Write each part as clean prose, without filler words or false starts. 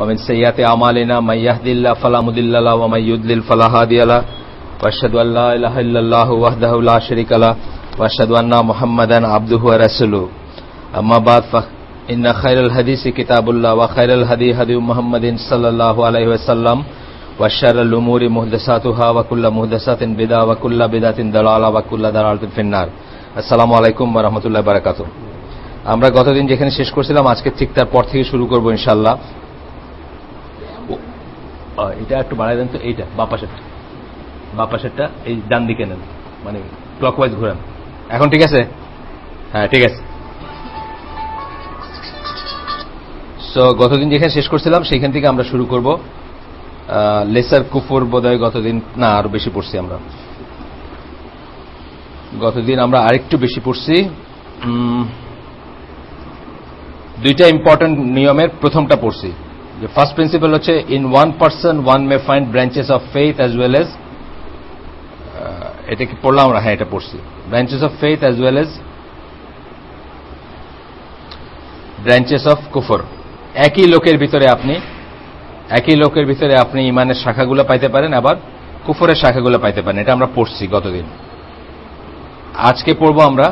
ومن سيئات أعمالنا من يهدي الله فلا مضل له ومن يضلل فلا هادي له وأشهد أن لا إله إلا الله وحده لا شريك له وأشهد أن محمدا عبده ورسوله أما بعد فإن خير الحديث كتاب الله وخير الهدي هدي محمد صلى الله عليه وسلم وشر الأمور محدثاتها وكل محدثة بدعة وكل بدعة ضلالة وكل ضلالة في النار আসসালামু আলাইকুম ওয়া রাহমাতুল্লাহি ওয়া বারাকাতুহু। আমরা গতদিন যেখানে শেষ করেছিলাম আজকে ঠিক তার পর থেকে শুরু করব ইনশাআল্লাহ। এটা একটু বাড়াই দেন তো, এইটা বাপাশেরটা এই ডান দিকে নেন, মানে ক্লকওয়াইজ ঘোরান। এখন ঠিক আছে? হ্যাঁ ঠিক আছে। সো গতদিন যেখানে শেষ করছিলাম সেইখান থেকে আমরা শুরু করব। লেসার কুফর বোধহয় গতদিন না আরো বেশি পড়ছি আমরা, গতদিন আমরা আরেকটু বেশি পড়ছি। দুইটা ইম্পর্টেন্ট নিয়মের প্রথমটা পড়ছি, যে ফার্স্ট প্রিন্সিপাল হচ্ছে in one person one May find branches of faith as well as, এটা কি পড়লাম আমরা? হ্যাঁ এটা পড়ছি, branches of faith as well as branches of কুফর। একই লোকের ভিতরে আপনি ইমানের শাখাগুলো পাইতে পারেন, আবার কুফরের শাখাগুলো পাইতে পারেন। এটা আমরা পড়ছি গতদিন। আজকে পড়ব আমরা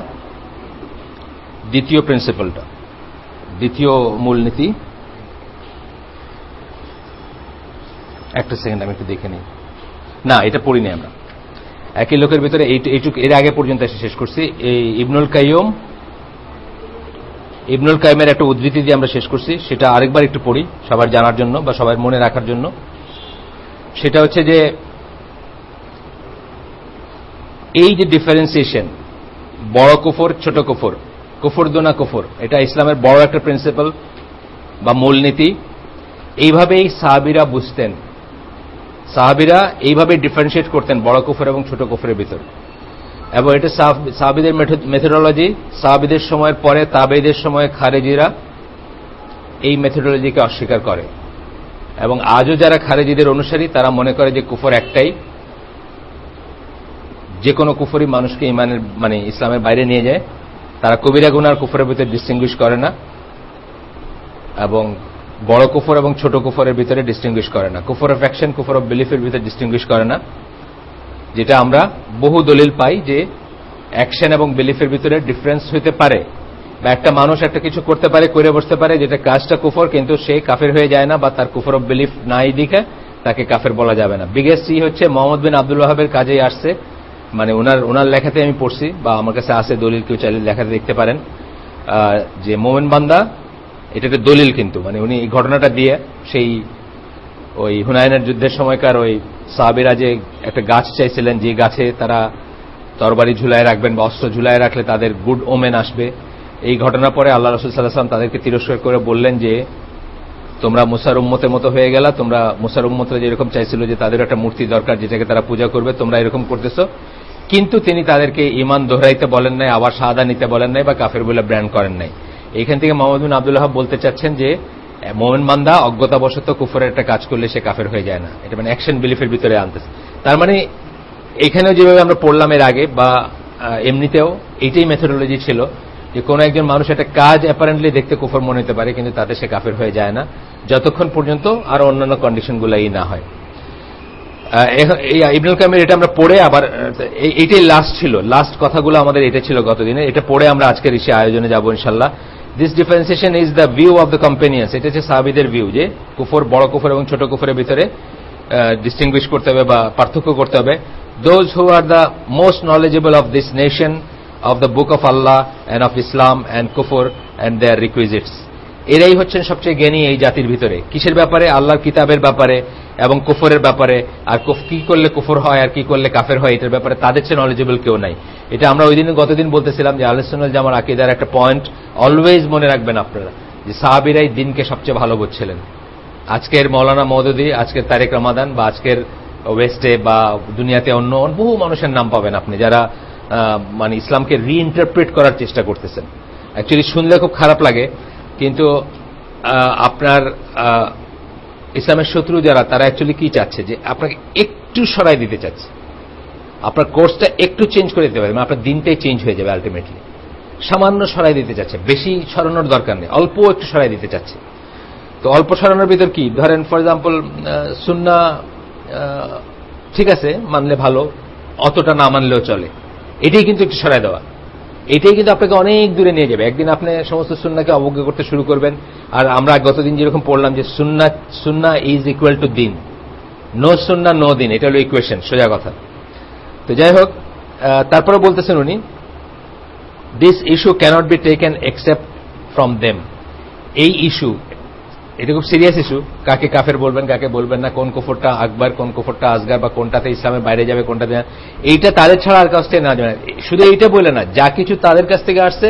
দ্বিতীয় প্রিন্সিপালটা, দ্বিতীয় মূলনীতি। একটা সেকেন্ড আমি একটু দেখে নিই। না এটা পড়িনি আমরা, একই লোকের ভিতরে এইটুকু এর আগে পর্যন্ত এসে শেষ করছি। এই ইবনুল কাইমের একটা উদ্ধৃতি দিয়ে আমরা শেষ করছি, সেটা আরেকবার একটু পড়ি সবার জানার জন্য বা সবার মনে রাখার জন্য। সেটা হচ্ছে যে এই যে ডিফারেন্সিয়েশন, বড় কুফর ছোট কুফর, কুফর দুনা কুফর, এটা ইসলামের বড় একটা প্রিন্সিপাল বা মূলনীতি। এইভাবেই সাহাবীরা বুঝতেন, সাহাবীরা এইভাবে ডিফারেন্সিয়েট করতেন বড় কুফর এবং ছোট কুফরের ভিতর। এবং এটা সাহাবীদের মেথোডোলজি। সাহাবীদের সময়ের পরে তাবেঈদের সময়ে খারেজিরা এই মেথোডোলজিকে অস্বীকার করে, এবং আজও যারা খারেজিদের অনুসারী তারা মনে করে যে কুফর একটাই, যে কোনো কুফরই মানুষকে ইমানের মানে ইসলামের বাইরে নিয়ে যায়। তারা কবিরা গুনাহ কুফরের ভিতরে ডিস্টিংগুইশ করে না, এবং বড় কুফর এবং ছোট কুফরের ভিতরে ডিস্টিংগুইশ করে না, কুফর অফ অ্যাকশন কুফর অফ বিলিফের ভিতরে ডিস্টিংগুইশ করে না। যেটা আমরা বহু দলিল পাই যে অ্যাকশন এবং বিলিফের ভিতরে ডিফারেন্স হইতে পারে, বা একটা মানুষ একটা কিছু করতে পারে, করে বসতে পারে, যেটা কাজটা কুফর, কিন্তু সে কাফের হয়ে যায় না, বা তার কুফর অফ বিলিফ নাই দিকে তাকে কাফের বলা যাবে না। বিগেস্ট হচ্ছে মোহাম্মদ বিন আব্দুল ওয়াহাবের কাজেই আসছে, মানে ওনার লেখাতে আমি পড়ছি, বা আমার কাছে আছে দলিল, কেউ চাইলে লেখাতে দেখতে পারেন, যে মোমেন বান্দা, এটা একটা দলিল কিন্তু, মানে উনি এই ঘটনাটা দিয়ে সেই ওই হুনাইনের যুদ্ধের সময়কার ওই সাহাবীরা যে একটা গাছ চাইছিলেন, যে গাছে তারা তরবারি ঝুলায় রাখবেন বা অস্ত্র ঝুলায় রাখলে তাদের গুড ওমেন আসবে, এই ঘটনার পরে আল্লাহ রাসূল সাল্লাল্লাহু আলাইহি ওয়াসাল্লাম তাদেরকে তিরস্কার করে বললেন যে তোমরা মুসার উম্মতের মতো হয়ে গেলা, তোমরা মুসার উম্মতরা যেরকম চাইছিল যে তাদের একটা মূর্তি দরকার যেটাকে তারা পূজা করবে, তোমরা এরকম করতেছো। কিন্তু তিনি তাদেরকে ঈমান দোহরাইতে বলেন নাই, আবার শাহাদা নিতে বলেন নাই, বা কাফের বলে ব্র্যান্ড করেন নাই। এইখান থেকে মোহাম্মদ বিন আব্দুল ওয়াহাব বলতে চাচ্ছেন যে মোমেন বান্দা অজ্ঞতাবশত কুফরের একটা কাজ করলে সে কাফের হয়ে যায় না, এটা মানে অ্যাকশন বিলিফের ভিতরে আনতেছে। তার মানে এখানেও যেভাবে আমরা পড়লাম এর আগে, বা এমনিতেও এইটাই মেথোডোলজি ছিল, যে কোনো একজন মানুষ একটা কাজ অ্যাপারেন্টলি দেখতে কুফর মনে হতে পারে, কিন্তু তাতে সে কাফের হয়ে যায় না, যতক্ষণ পর্যন্ত আর অন্যান্য কন্ডিশনগুলোই না হয়। ইবনুল কাইমের এটা আমরা পড়ে আবার এইটাই লাস্ট ছিল, লাস্ট কথাগুলো আমাদের এটা ছিল গতদিনে, এটা পড়ে আমরা আজকের ইসে আয়োজনে যাব ইনশাআল্লাহ। This differentiation is the view of the companions, এটা হচ্ছে সাহাবীদের ভিউ, যে কুফর বড় কুফর এবং ছোট কুফরের ভিতরে ডিস্টিংগুইশ করতে হবে বা পার্থক্য করতে হবে। Those who are the most knowledgeable of this nation of the book of Allah and of Islam and কুফর অ্যান্ড দেয়ার রিকুইজিটস, এরাই হচ্ছেন সবচেয়ে জ্ঞানী এই জাতির ভিতরে, কিসের ব্যাপারে? আল্লাহর কিতাবের ব্যাপারে এবং কুফরের ব্যাপারে, আর কি করলে কুফর হয় আর কি করলে কাফের হয় এটার ব্যাপারে তাদের চেয়ে নলেজেবল কেউ নাই। এটা আমরা ওই দিন গতদিন বলতেছিলাম যে আহলে সুন্নাত ওয়াল জামার আকীদার একটা পয়েন্ট অলওয়েজ মনে রাখবেন আপনারা, যে সাহাবীরাই দিনকে সবচেয়ে ভালো বুঝছিলেন। আজকের মৌলানা মওদুদী, আজকের তারেক রমাদান, বা আজকের ওয়েস্টে বা দুনিয়াতে অন্য বহু মানুষের নাম পাবেন আপনি, যারা মানে ইসলামকে রিইন্টারপ্রেট করার চেষ্টা করতেছেন। অ্যাকচুয়ালি শুনলে খুব খারাপ লাগে, কিন্তু আপনার ইসলামের শত্রু যারা, তারা অ্যাকচুয়ালি কি চাচ্ছে, যে আপনাকে একটু সরাই দিতে চাচ্ছে, আপনার কোর্সটা একটু চেঞ্জ করে দিতে পারে, মানে আপনার দিনটাই চেঞ্জ হয়ে যাবে আলটিমেটলি। সামান্য সরাই দিতে চাচ্ছে, বেশি সরানোর দরকার নেই, অল্প একটু সরাই দিতে চাচ্ছে। তো অল্প সরানোর ভিতর কি ধরেন, ফর এক্সাম্পল সুন্নাহ ঠিক আছে মানলে ভালো, অতটা না মানলেও চলে, এটাই কিন্তু একটু সরাই দেওয়া, এটাই কিন্তু আপনাকে অনেক দূরে নিয়ে যাবে। একদিন আপনি সমস্ত সুন্নাহকে অবজ্ঞা করতে শুরু করবেন। আর আমরা গতদিন যেরকম পড়লাম যে সুন্নাহ ইজ ইকুয়াল টু দিন, নো সুন্নাহ নো দিন, এটা হলো ইকুয়েশন, সোজা কথা। তো যাই হোক, তারপরে বলতেছেন উনি, this issue cannot be taken except from them. এই ইস্যু, এটা খুব সিরিয়াস ইস্যু, কাকে কাফের বলবেন কাকে বলবেন না, কোন কুফরটা আকবার কোন কুফরটা আসগার, বা কোনটাতে ইসলামের বাইরে যাবে কোনটাতে, এইটা তাদের ছাড়া আর কাছ থেকে না জানে। শুধু এইটা বলে না, যা কিছু তাদের কাছ থেকে আসছে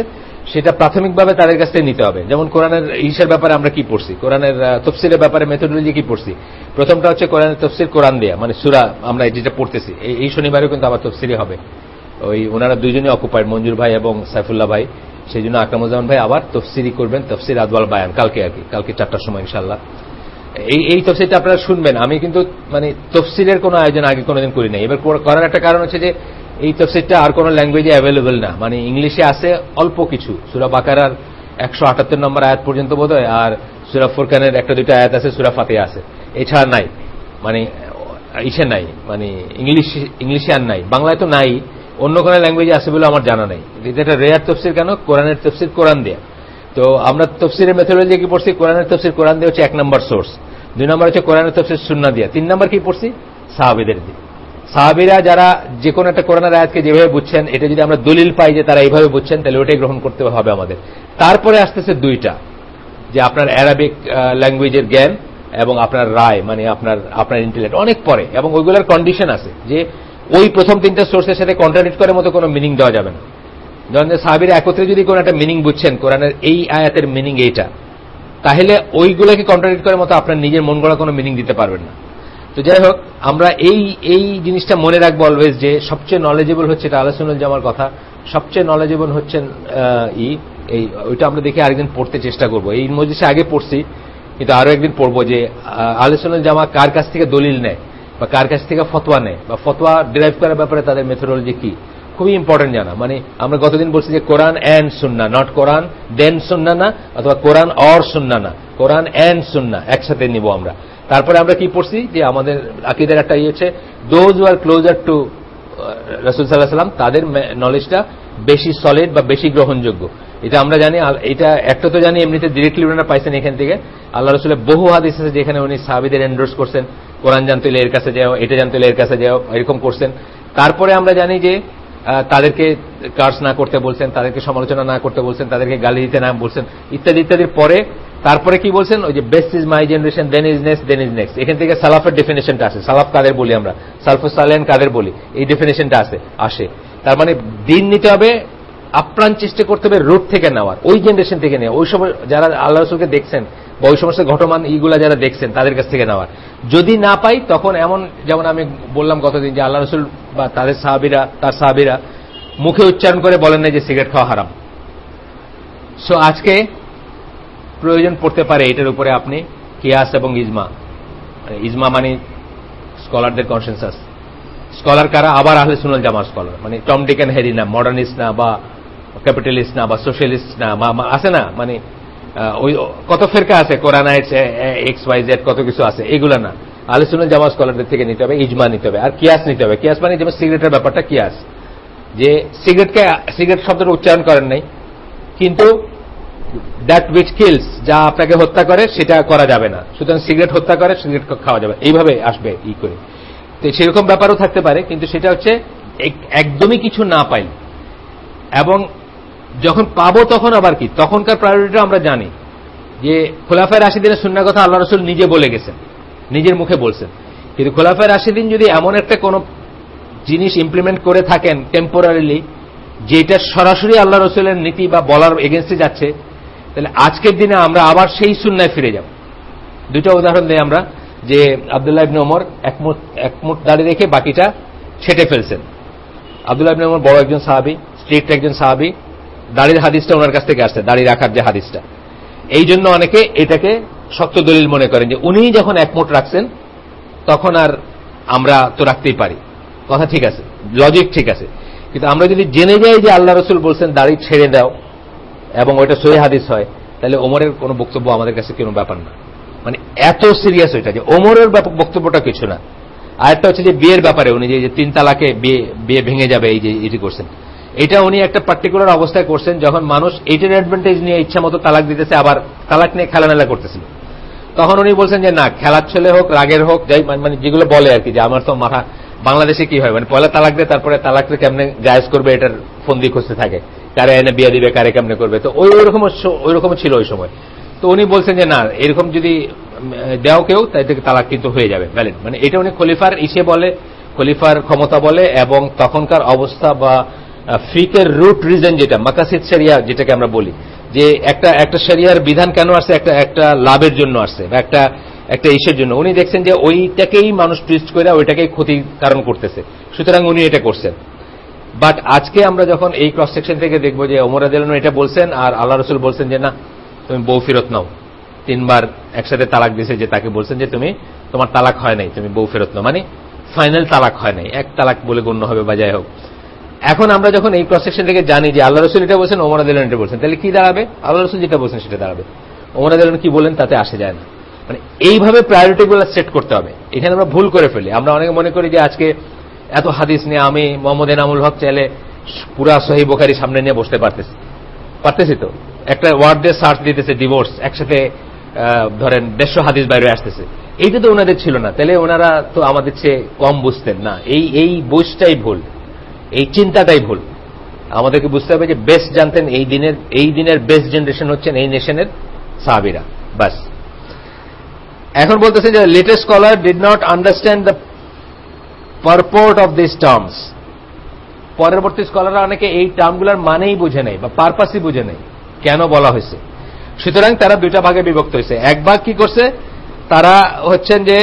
সেটা প্রাথমিকভাবে তাদের কাছ থেকে নিতে হবে। যেমন কোরআনের ইসের ব্যাপারে আমরা কি পড়ছি, কোরআনের তফসিরের ব্যাপারে মেথোডোলজি কি পড়ছি। প্রথমটা হচ্ছে কোরআনের তফসির কোরআন দেয়া, মানে সূরা আমরা যেটা পড়তেছি, এই শনিবারেও কিন্তু আবার তফসিরই হবে। ওই ওনারা দুইজনই অকুপাইড, মঞ্জুর ভাই এবং সাইফুল্লাহ ভাই, সেই জন্য আকরামুজ্জামান ভাই আবার তফসিরই করবেন, তফসির আদওয়াল বায়ান, কালকে আর কি, কালকে 4টার সময় ইনশাআল্লাহ। এই তফসিরটা আপনারা শুনবেন। আমি কিন্তু মানে তফসিরের কোনো আয়োজন আগে কোনোদিন করি নাই। এবার করার একটা কারণ হচ্ছে যে এই তফসিরটা আর কোনো ল্যাঙ্গুয়েজে অ্যাভেলেবল না, মানে ইংলিশে আছে অল্প কিছু, সূরা বাকারার 178 নম্বর আয়াত পর্যন্ত বোধহয়, আর সূরা ফুরকানের একটা দুইটা আয়াত আছে, সূরা ফাতিহা আছে, এছাড়া নাই, মানে ইসে নাই, মানে ইংলিশে আর নাই, বাংলায় তো নাই, অন্য কোনো ল্যাঙ্গুয়েজে আছে বলে আমার জানা নাই। এটা একটা রেয়ার তফসির। কেন? কোরআনের তফসির কোরআন দেয়া। তো আমরা তফসিরের মেথোডোলজি কি পড়ছি, কোরআনের তফসির কোরআন দেয়া হচ্ছে 1 নম্বর সোর্স, 2 নম্বর হচ্ছে কোরআনের তফসির সুন্নাহ দিয়া, 3 নম্বর কি পড়ছি, সাহাবীদের দিয়ে। সাহাবীরা যারা যে কোনো একটা কোরআনের আয়াতকে যেভাবে বুঝছেন, এটা যদি আমরা দলিল পাই যে তারা এইভাবে বুঝছেন, তাহলে ওটাই গ্রহণ করতে হবে আমাদের। তারপরে আসতেছে দুইটা, যে আপনার অ্যারাবিক ল্যাঙ্গুয়েজের জ্ঞান এবং আপনার রায়, মানে আপনার ইন্টেলেক্ট, অনেক পরে, এবং ওইগুলোর কন্ডিশন আছে যে ওই প্রথম 3টা সোর্সের সাথে কন্ট্রাডিক্ট করার মতো কোনো মিনিং দেওয়া যাবে না। যখন সাহাবীরা একত্রে যদি কোনো একটা মিনিং বুঝছেন, কোরআনের এই আয়াতের মিনিং এইটা, তাহলে ওইগুলোকে কন্ট্রাডিক্ট করার মতো আপনার নিজের মন গড়া কোনো মিনিং দিতে পারবেন না। তো যাই হোক, আমরা এই জিনিসটা মনে রাখবো অলওয়েজ, যে সবচেয়ে নলেজেবল হচ্ছে, এটা আহলে সুন্নাত জামার কথা, সবচেয়ে নলেজেবল হচ্ছেন ওইটা আমরা দেখে আরেকদিন পড়তে চেষ্টা করবো। এই মজলিসে আগে পড়ছি, কিন্তু আরো একদিন পড়বো যে আহলে সুন্নাত জামা কার কাছ থেকে দলিল নেয়, বা কার কাছ থেকে ফতোয়া নেয়, বা ফতোয়া ডিরাইভ করার ব্যাপারে তাদের মেথোডোলজি কি, খুবই ইম্পর্টেন্ট জানা। মানে আমরা গতদিন বলছি যে কোরআন এন্ড সুন্নাহ, নট কোরআন দেন সুন্নাহ না, অথবা কোরআন অর সুন্নাহ না, কোরআন এন্ড সুন্নাহ একসাথে নিব আমরা। তারপরে আমরা কি পড়ছি, যে আমাদের আকীদার একটা ইয়ে হচ্ছে, those who are closer to রাসূল সাল্লাল্লাহু আলাইহি ওয়াসাল্লাম, তাদের নলেজটা বেশি সলিড বা বেশি গ্রহণযোগ্য। এটা আমরা জানি। এটা একটা তো জানি, এমনিতে ডিরেক্টলি ওনারা পাইছেন এখান থেকে, আল্লাহ রাসূলের বহু হাদিস আছে যেখানে উনি সাহাবীদের এন্ডোর্স করছেন, কোরআন জানতে হলে এর কাছে যাও, এটা জানতে হলে এর কাছে যাও, এরকম করছেন। তারপরে আমরা জানি যে তাদেরকে কার্স না করতে বলছেন, তাদেরকে সমালোচনা না করতে বলছেন, তাদেরকে গালি দিতে না বলছেন, ইত্যাদি ইত্যাদির পরে তারপরে কি বলছেন, ওই যে best is my generation, then is next. এখান থেকে সালাফের ডেফিনেশনটা আসে, সালাফ কাদের বলি আমরা, সালফুস সালেহিন কাদের বলি, এই ডেফিনেশনটা আসে। তার মানে দিন নিতে হবে, আপ্রাণ চেষ্টা করতে হবে রুট থেকে নেওয়ার, ওই জেনারেশন থেকে নেওয়া, ওই সময় যারা আল্লাহ রাসূলকে দেখছেন বা ওই সমস্ত ঘটমান এইগুলা যারা দেখছেন তাদের কাছ থেকে নেওয়ার। যদি না পাই তখন এমন, যেমন আমি বললাম গতদিন, যে আল্লাহ রাসূল বা তার সাহাবীরা মুখে উচ্চারণ করে বলেন না যে সিগারেট খাওয়া হারাম। সো আজকে প্রয়োজন পড়তে পারে এটার উপরে আপনি কিয়াস এবং ইজমা মানে স্কলারদের কনসেনসাস। স্কলার কারা? আবার আহলে সুন্নাত জামাত স্কলার, মানে টম ডিক এন্ড হ্যারি না, মডার্নিস্ট না, বা ক্যাপিটালিস্ট না, বা সোশ্যালিস্ট না, আছে না, মানে ওই কত ফেরকা আছে, কোরআনাইটস XYZ কত কিছু আছে, এগুলা না। আহলে সুন্নাত জামাত স্কলারদের থেকে নিতে হবে, ইজমা নিতে হবে, আর কিয়াস নিতে হবে। কিয়াস মানে যেমন সিগারেটের ব্যাপারটা কিয়াস, যে সিগারেট শব্দটা উচ্চারণ করেন নাই, কিন্তু দ্যাট উইচ কিলস, যা আপনাকে হত্যা করে সেটা করা যাবে না, সুতরাং সিগারেট হত্যা করে, সিগারেট খাওয়া যাবে, এইভাবে আসবে করে। তো সেরকম ব্যাপারও থাকতে পারে, কিন্তু সেটা হচ্ছে একদমই কিছু না পাই, এবং যখন পাবো তখন আবার কি, তখনকার প্রায়োরিটিটা আমরা জানি, যে খোলাফায়ে রাশিদিনের সুন্নাহ কথা আল্লাহ রাসূল নিজে বলে গেছেন, নিজের মুখে বলছেন। কিন্তু খোলাফায়ে রাশিদিন যদি এমন একটা কোন জিনিস ইমপ্লিমেন্ট করে থাকেন টেম্পোরারিলি, যেটা সরাসরি আল্লাহ রাসূলের নীতি বা বলার এগেইনস্টে যাচ্ছে, তাহলে আজকের দিনে আমরা আবার সেই সুন্নায় ফিরে যাব। দুটো উদাহরণ দেই আমরা, যে আব্দুল্লাহ ইবনে ওমর একমুঠ দাড়ি রেখে বাকিটা ছেটে ফেলছেন। আব্দুল্লাহ ইবনে ওমর বড় একজন সাহাবী, স্ট্রিক্ট একজন সাহাবী, দাড়ির হাদিসটা ওনার কাছ থেকে আসছে, দাড়ি রাখার যে হাদিসটা, এই জন্য অনেকে এটাকে শক্ত দলিল মনে করেন, যে উনি যখন একমুঠ রাখছেন তখন আর আমরা তো রাখতেই পারি। কথা ঠিক আছে, লজিক ঠিক আছে, কিন্তু আমরা যদি জেনে যাই যে আল্লাহ রাসূল বলছেন দাড়ি ছেড়ে দাও, এবং ওইটা সহিহ হাদিস হয়, তাহলে ওমরের কোনো বক্তব্য আমাদের কাছে কোনো ব্যাপার না। মানে এত সিরিয়াস ওইটা, যে ওমরের বক্তব্যটা কিছু না। আরেকটা হচ্ছে যে বিয়ের ব্যাপারে উনি যে 3 তালাকে বিয়ে ভেঙে যাবে এই যে এটি করছেন, এটা উনি একটা পার্টিকুলার অবস্থায় করছেন যখন মানুষ এইটার অ্যাডভান্টেজ নিয়ে ইচ্ছা মতো তালাক দিতেছে, আবার তালাক নিয়ে খেলামেলা করতেছিল। তখন উনি বলছেন যে না, খেলার ছেলে হোক রাগের হোক, যাই মানে যেগুলো বলে আর কি, যে আমার তো মাথা, বাংলাদেশে কি হয় মানে পয়লা তালাক দেয়, তারপরে তালাককে কেমনে জায়েজ করবে এটার ফন্দি খুঁজতে থাকে, কারে এনে বিয়ে দিবে, কারে কেমনে করবে। তো ওইরকম ছিল ওই সময়। তো উনি বলছেন যে না, এরকম যদি দেও কেউ, তাই থেকে তালাক কিন্তু হয়ে যাবে ভ্যালিড। মানে এটা উনি খলিফার ইসে বলে, খলিফার ক্ষমতা বলে, এবং তখনকার অবস্থা বা ফিকের রুট রিজন যেটা মাকাসিদ শরিয়া যেটাকে আমরা বলি, যে একটা শরিয়ার বিধান কেন আসছে, একটা লাভের জন্য আসছে বা একটা ইসের জন্য। উনি দেখছেন যে ওইটাকেই মানুষ টুইস্ট করে ওইটাকেই ক্ষতির কারণ করতেছে, সুতরাং উনি এটা করছেন। বাট আজকে আমরা যখন এই ক্রস সেকশন থেকে দেখবো যে ওমর রাদিয়াল্লাহু আনহু এটা বলছেন, আর আল্লাহ রাসূল বলছেন যে না, তুমি বউ ফেরত নাও। 3 বার একসাথে তালাক দিয়েছে, যে তাকে বলছেন যে তুমি, তোমার তালাক হয় নাই, তুমি বউ ফেরত নাও, মানে ফাইনাল তালাক হয় নাই, এক তালাক বলে গণ্য হবে বা যাই হোক। এখন আমরা যখন এই ক্রস সেকশন থেকে জানি যে আল্লাহ রাসূল এটা বলছেন, ওমর রাদিয়াল্লাহু আনহু এটা বলছেন, তাহলে কি দাঁড়াবে? আল্লাহ রাসূল যেটা বলছেন সেটা দাঁড়াবে, ওমর রাদিয়াল্লাহু আনহু কি বলেন তাতে আসে যায় না। মানে এইভাবে প্রায়োরিটি গুলো সেট করতে হবে। এখানে আমরা ভুল করে ফেলি। আমরা অনেকে মনে করি যে আজকে এত হাদিস নিয়ে আমি মোহাম্মদ এনামুল হক চাইলে পুরা সহিহ বুখারী সামনে নিয়ে বসতে পারতেছি তো। একটা ওয়ার্ড দিয়ে সার্চ দিতেছে ডিভোর্স, একসাথে ধরেন 150 হাদিস বাইরে আসতেছে। এইটা তো ওনাদের ছিল না, তাহলে ওনারা তো আমাদের চেয়ে কম বুঝতেন না। এই বুঝটাই ভুল, এই চিন্তাটাই ভুল। আমাদেরকে বুঝতে হবে যে বেস্ট জানতেন এই দিনের বেস্ট জেনারেশন হচ্ছেন এই নেশনের সাহাবীরা, বাস। এখন বলতেছে যে latest scholar did not understand the purport of this terms. পরবর্তী স্কলাররা অনেকে এই টার্মগুলোর মানেই বুঝে নেই বা পারপাসই বুঝে নেই, কেন বলা হয়েছে। সুতরাং তারা 2টা ভাগে বিভক্ত হয়েছে। এক ভাগ কি করছে, তারা হচ্ছেন যে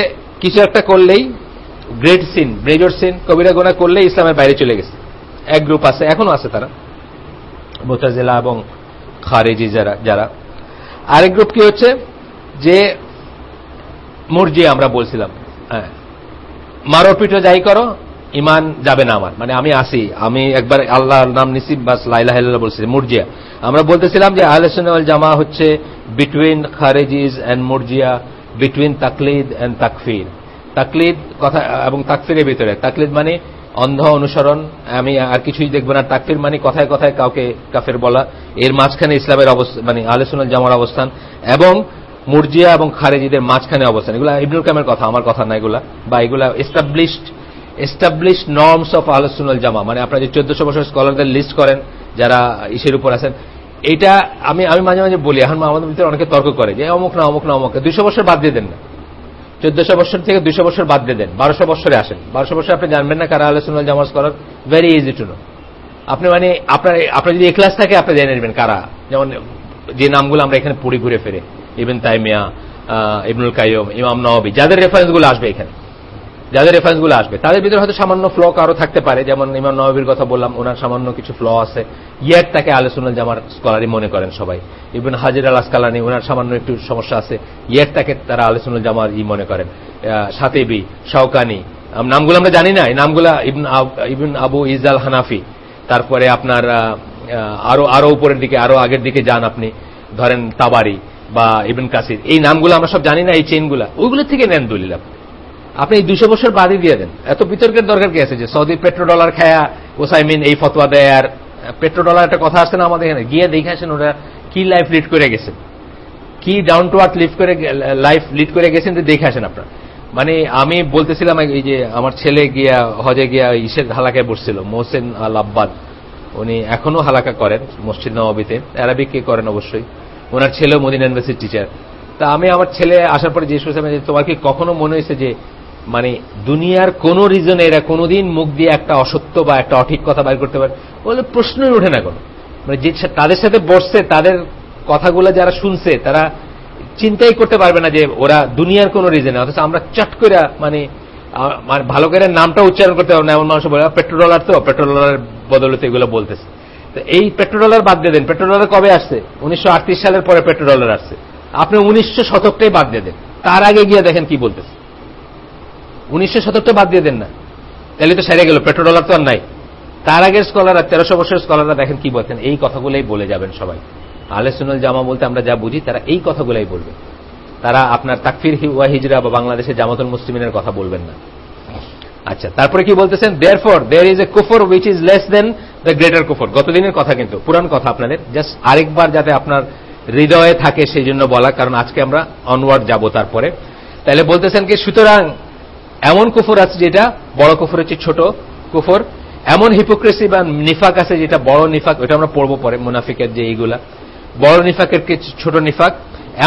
কিছু একটা করলেই গ্রেট সিন, মেজর সিন, কবিরা গুনাহ করলেই ইসলামের বাইরে চলে গেছে। এক গ্রুপ আছে, এখনো আছে তারা, মুতাজিলা এবং খারেজি যারা। আরেক গ্রুপ কি হচ্ছে যে মুরজিয়া, আমরা বলছিলাম, হ্যাঁ, মারো পিটো যাই করো, ইমান যাবে না আমার, মানে আমি একবার আল্লাহর নাম নিছি বাস, লা ইলাহা ইল্লাল্লাহ বলছি, মুরজিয়া। আমরা বলতেছিলাম যে আহলে সুন্নাহ ওয়াল জামা হচ্ছে বিটুইন খারেজিজ এন্ড মুরজিয়া, বিটুইন তাকলিদ এন্ড তাকফির। তাকলিদ কথা এবং তাকফিরের ভিতরে, তাকলিদ মানে অন্ধ অনুসরণ, আমি আর কিছুই দেখব না। তাকফির মানে কথায় কথায় কাউকে কাফের বলা। এর মাঝখানে ইসলামের অবস্থান, মানে আহলে সুন্নাহ ওয়াল জামার অবস্থান, এবং মুরজিয়া এবং খারেজিদের মাঝখানে অবস্থান। এগুলা ইবনুল কাইমের কথা, আমার কথা না এগুলা, বা এগুলা এস্টাবলিশড নর্মস অফ আহলে সুন্নাহ ওয়াল জামা। মানে আপনারা যে 1400 বছর স্কলারদের লিস্ট করেন যারা ইসের উপর আছেন, এটা আমি মাঝে মাঝে বলি, এখন আমাদের ভিতরে অনেকে তর্ক করে যে অমুক না 200 বছর বাদ দিয়ে দেন না, 1400 বছর থেকে 200 বছর বাদ দিয়ে দেন, 1200 বছরে আসেন। 1200 বছর আপনি জানবেন না কারা আহলে সুন্নাহ ওয়াল জামার scholar, very easy to know. আপনি মানে আপনার যদি এখলাস থাকে আপনি জেনে নেবেন কারা। যেমন যে নামগুলো আমরা এখানে পড়ি ঘুরে ফিরে, ইবনে তাইমিয়া, ইবনুল কাইয়্যিম, ইমাম নওয়াবী, যাদের রেফারেন্সগুলো আসবে এখানে, তাদের ভিতরে হয়তো সামান্য ফ্ল কারো থাকতে পারে। যেমন ইমাম নওয়াবীর কথা বললাম, ওনার সামান্য কিছু ফ্ল আছে, ইয়েট তাকে আহলে সুন্নাহ ওয়াল জামার স্কলারই মনে করেন সবাই। ইবনে হাজার আল আসকালানী, ওনার সামান্য একটু সমস্যা আছে, ইয়েট তাকে তারা আহলে সুন্নাহ ওয়াল জামার মনে করেন। শাতিবি, শাওকানি, নামগুলো আমরা জানি না, এই নামগুলা ইবন আবু ইজাল হানাফি, তারপরে আপনার আরো উপরের দিকে, আরো আগের দিকে যান আপনি, ধরেন তাবারি বা ইবন কাসির, এই নামগুলো আমরা সব জানি না, এই চেইনগুলা ওইগুলো থেকে নেন দলিল। আপনি এই 200 বছর বাদই দিয়ে দেন, এত বিতর্কের দরকার কি আছে যে সৌদি পেট্রোডলার খায়া ওসাইমিন এই ফতোয়া দেয়। আর পেট্রোডলার একটা কথা আসছে না আমাদের এখানে, গিয়ে দেখে আসেন ওরা কি লাইফ লিড করে গেছেন, কি down to earth life lead করে গেছেন, দেখে আসেন আপনার। মানে আমি বলতেছিলাম, এই যে আমার ছেলে গিয়া হজে গিয়া ইসের হালাকায় বসছিল, মোহসেন আল আব্বাদ, উনি এখনো হালাকা করেন মসজিদ নববীতে, অ্যারাবিক কে করেন অবশ্যই, ওনার ছেলেও মদিনা ইউনিভার্সিটির টিচার। তা আমি আমার ছেলে আসার পরে জিজ্ঞেস করছিলাম যে তোমার কি কখনো মনে হয়েছে যে মানে দুনিয়ার কোন রিজনে এরা কোনোদিন মুখ দিয়ে একটা অসত্য বা একটা অঠিক কথা বাইর করতে পারে? বলে প্রশ্নই ওঠে না কোনো। মানে যে তাদের সাথে বসছে, তাদের কথাগুলো যারা শুনছে, তারা চিন্তাই করতে পারবে না যে ওরা দুনিয়ার কোন রিজনে, অথচ আমরা চট করে মানে ভালো করে নামটা উচ্চারণ করতে পারবো না এমন মানুষ বলে পেট্রোডলার, তো পেট্রোডলারের বদলতে এগুলো বলতেছে। তো এই পেট্রোডলার বাদ দিয়ে দেন, পেট্রোডলার কবে আসছে? 1938 সালের পরে পেট্রোডলার আসছে। আপনি 1900 শতকটাই বাদ দিয়ে দেন, তার আগে গিয়ে দেখেন কি বলতেছে। 1900 শতকটা বাদ দিয়ে দেন না, তাহলে তো সেরে গেল, পেট্রোডলার তো আর নাই। তার আগের স্কলাররা, 1300 বছরের স্কলাররা দেখেন কি বলছেন, এই কথাগুলোই বলে যাবেন সবাই। আহলে সুন্নাহ ওয়াল জামা বলতে আমরা যা বুঝি তারা এই কথাগুলাই বলবে। তারা আপনার তাকফির ওয়া হিজরা বা বাংলাদেশে জামাতুল মুসলিমিনের কথা বলবেন না। আচ্ছা, তারপরে কি বলতেছেন, দেয়ারফর দেয়ার ইজ এ কুফর which is less than the greater কুফর। গতদিনের কথা কিন্তু পুরান কথা আপনাদের, জাস্ট আরেকবার যাতে আপনার হৃদয়ে থাকে সেই জন্য বলা, কারণ আজকে আমরা অনওয়ার্ড যাব তারপরে। তাহলে বলতেছেন কি, সুতরাং এমন কুফর আছে যেটা বড় কুফর হচ্ছে ছোট কুফর, এমন হিপোক্রেসি বা নিফাক আছে যেটা বড় নিফাক, ওটা আমরা পড়বো পরে, মুনাফিকের যে এইগুলা বড় নিফাকের ছোট নিফাক,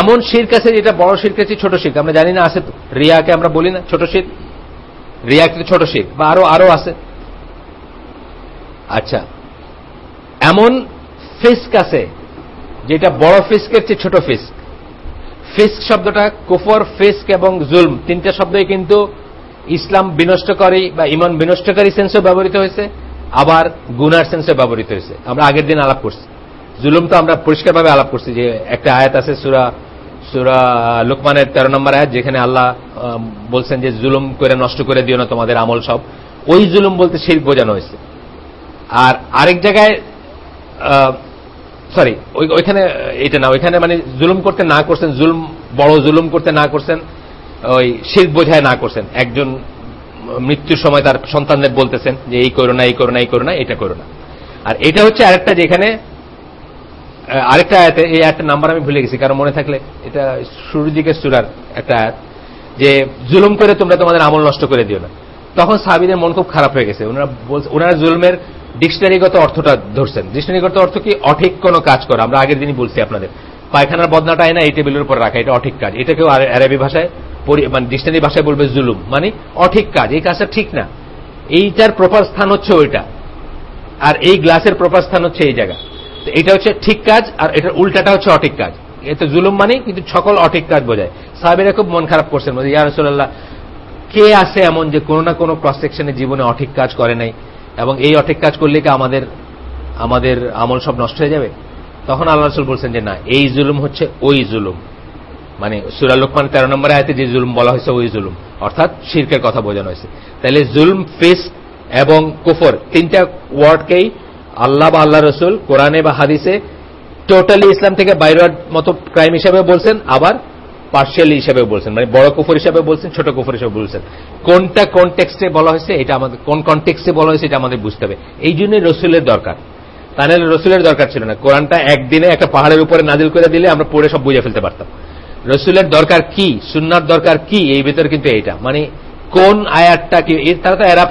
এমন শিরক আছে যেটা বড় শিরক আছে ছোট শিরক। আমরা জানি না আছে তো, রিয়াকে আমরা বলি না ছোট শিরক, রিয়াকে ছোট শিরক, বা আরো আছে। আচ্ছা, এমন ফিস্ক আছে যেটা বড় ফিস্কের চেয়ে ছোট ফিস্ক। ফিস্ক শব্দটা কুফর, ফিস্ক এবং জুলম তিনটা শব্দই কিন্তু ইসলাম বিনষ্টকারী বা ইমান বিনষ্টকারী সেন্সে ব্যবহৃত হয়েছে, আবার গুনার সেন্সে ব্যবহৃত হয়েছে। আমরা আগের দিন আলাপ করছি, জুলুম তো আমরা পরিষ্কারভাবে আলাপ করছি, যে একটা আয়াত আছে সূরা লুকমানের 13 নম্বর আয়াত, যেখানে আল্লাহ বলছেন যে জুলুম করে নষ্ট করে দিও না তোমাদের আমল সব। ওই জুলুম বলতে শিরক বোঝানো হয়েছে। আর আরেক জায়গায় সরি, ওইখানে এটা না, ওইখানে মানে জুলুম করতে না করছেন, বড় জুলুম করতে না করছেন, ওই শিরক বোঝায় না করছেন। একজন মৃত্যুর সময় তার সন্তানদের বলতেছেন যে এই করো না, এই করো না, এই করো না, এটা করো না। আর এটা হচ্ছে আরেকটা, যেখানে আরেকটা আয়াতে, এই আয়াতটার নাম্বার আমি ভুলে গেছি, কারণ মনে থাকলে, এটা শুরুর দিকে সূরার একটা আয়াত, যে জুলুম করে তোমরা তোমাদের আমল নষ্ট করে দিও না। তখন সাহাবীদের মন খুব খারাপ হয়ে গেছে। ওনারা জুলমের ডিকশনারিগত অর্থটা ধরছেন। ডিকশনারিগত অর্থ কি? অঠিক কোনো কাজ করা। আমরা আগের দিনই বলছি আপনাদের, পায়খানার বদনাটা এনে এই টেবিলের উপর রাখা, এটা অঠিক কাজ। এটাকেও আরবি ভাষায় মানে ডিকশনারি ভাষায় বলবে জুলুম, মানে অঠিক কাজ, এই কাজটা ঠিক না। এইটার প্রপার স্থান হচ্ছে ওইটা, আর এই গ্লাসের প্রপার স্থান হচ্ছে এই জায়গা। এটা হচ্ছে ঠিক কাজ, আর এটার উল্টাটা হচ্ছে অঠিক কাজ। এতে জুলুম মানে কিন্তু সকল অঠিক কাজ বোঝায়। সাহাবীরা খুব মন খারাপ করছেন, বলে ইয়া রাসূলুল্লাহ, কে আছে এমন যে কোনো না কোনো ক্রস সেকশনে জীবনে অঠিক কাজ করে নাই, এবং এই অঠিক কাজ করলে কি আমাদের আমল সব নষ্ট হয়ে যাবে? তখন আল্লাহ রাসূল বলছেন যে না, এই জুলুম হচ্ছে ওই জুলুম, মানে সূরা লুকমান 13 নম্বর আয়াতে যে জুলুম বলা হয়েছে ওই জুলুম, অর্থাৎ শিরকের কথা বোঝানো হয়েছে। তাহলে জুলম, ফিস্ক এবং কুফর তিনটা ওয়ার্ডকেই আল্লাহ বা আল্লাহ রসুল কোরআনে বা হাদিসে টোটালি ইসলাম থেকে বাইরের মতো ক্রাইম হিসাবে বলছেন, আবার পার্শিয়ালি হিসাবে বলছেন, মানে বড় কুফর হিসাবে বলছেন, ছোট কুফর হিসাবে বলছেন। কোনটা কনটেক্সটে বলা হয়েছে, এটা আমাদের কোন কনটেক্সটে বলা হয়েছে এটা আমাদের বুঝতে হবে। এই জন্যই রসুলের দরকার, তা নাহলে রসুলের দরকার ছিল না। কোরআনটা একদিনে একটা পাহাড়ের উপরে নাজিল করে দিলে আমরা পড়ে সব বুঝে ফেলতে পারতাম। রসুলের দরকার কি, সুন্নাহর দরকার কি, এই ভিতরে কিন্তু এইটা, মানে কোন আয়াতটা কি। তারা তো আরব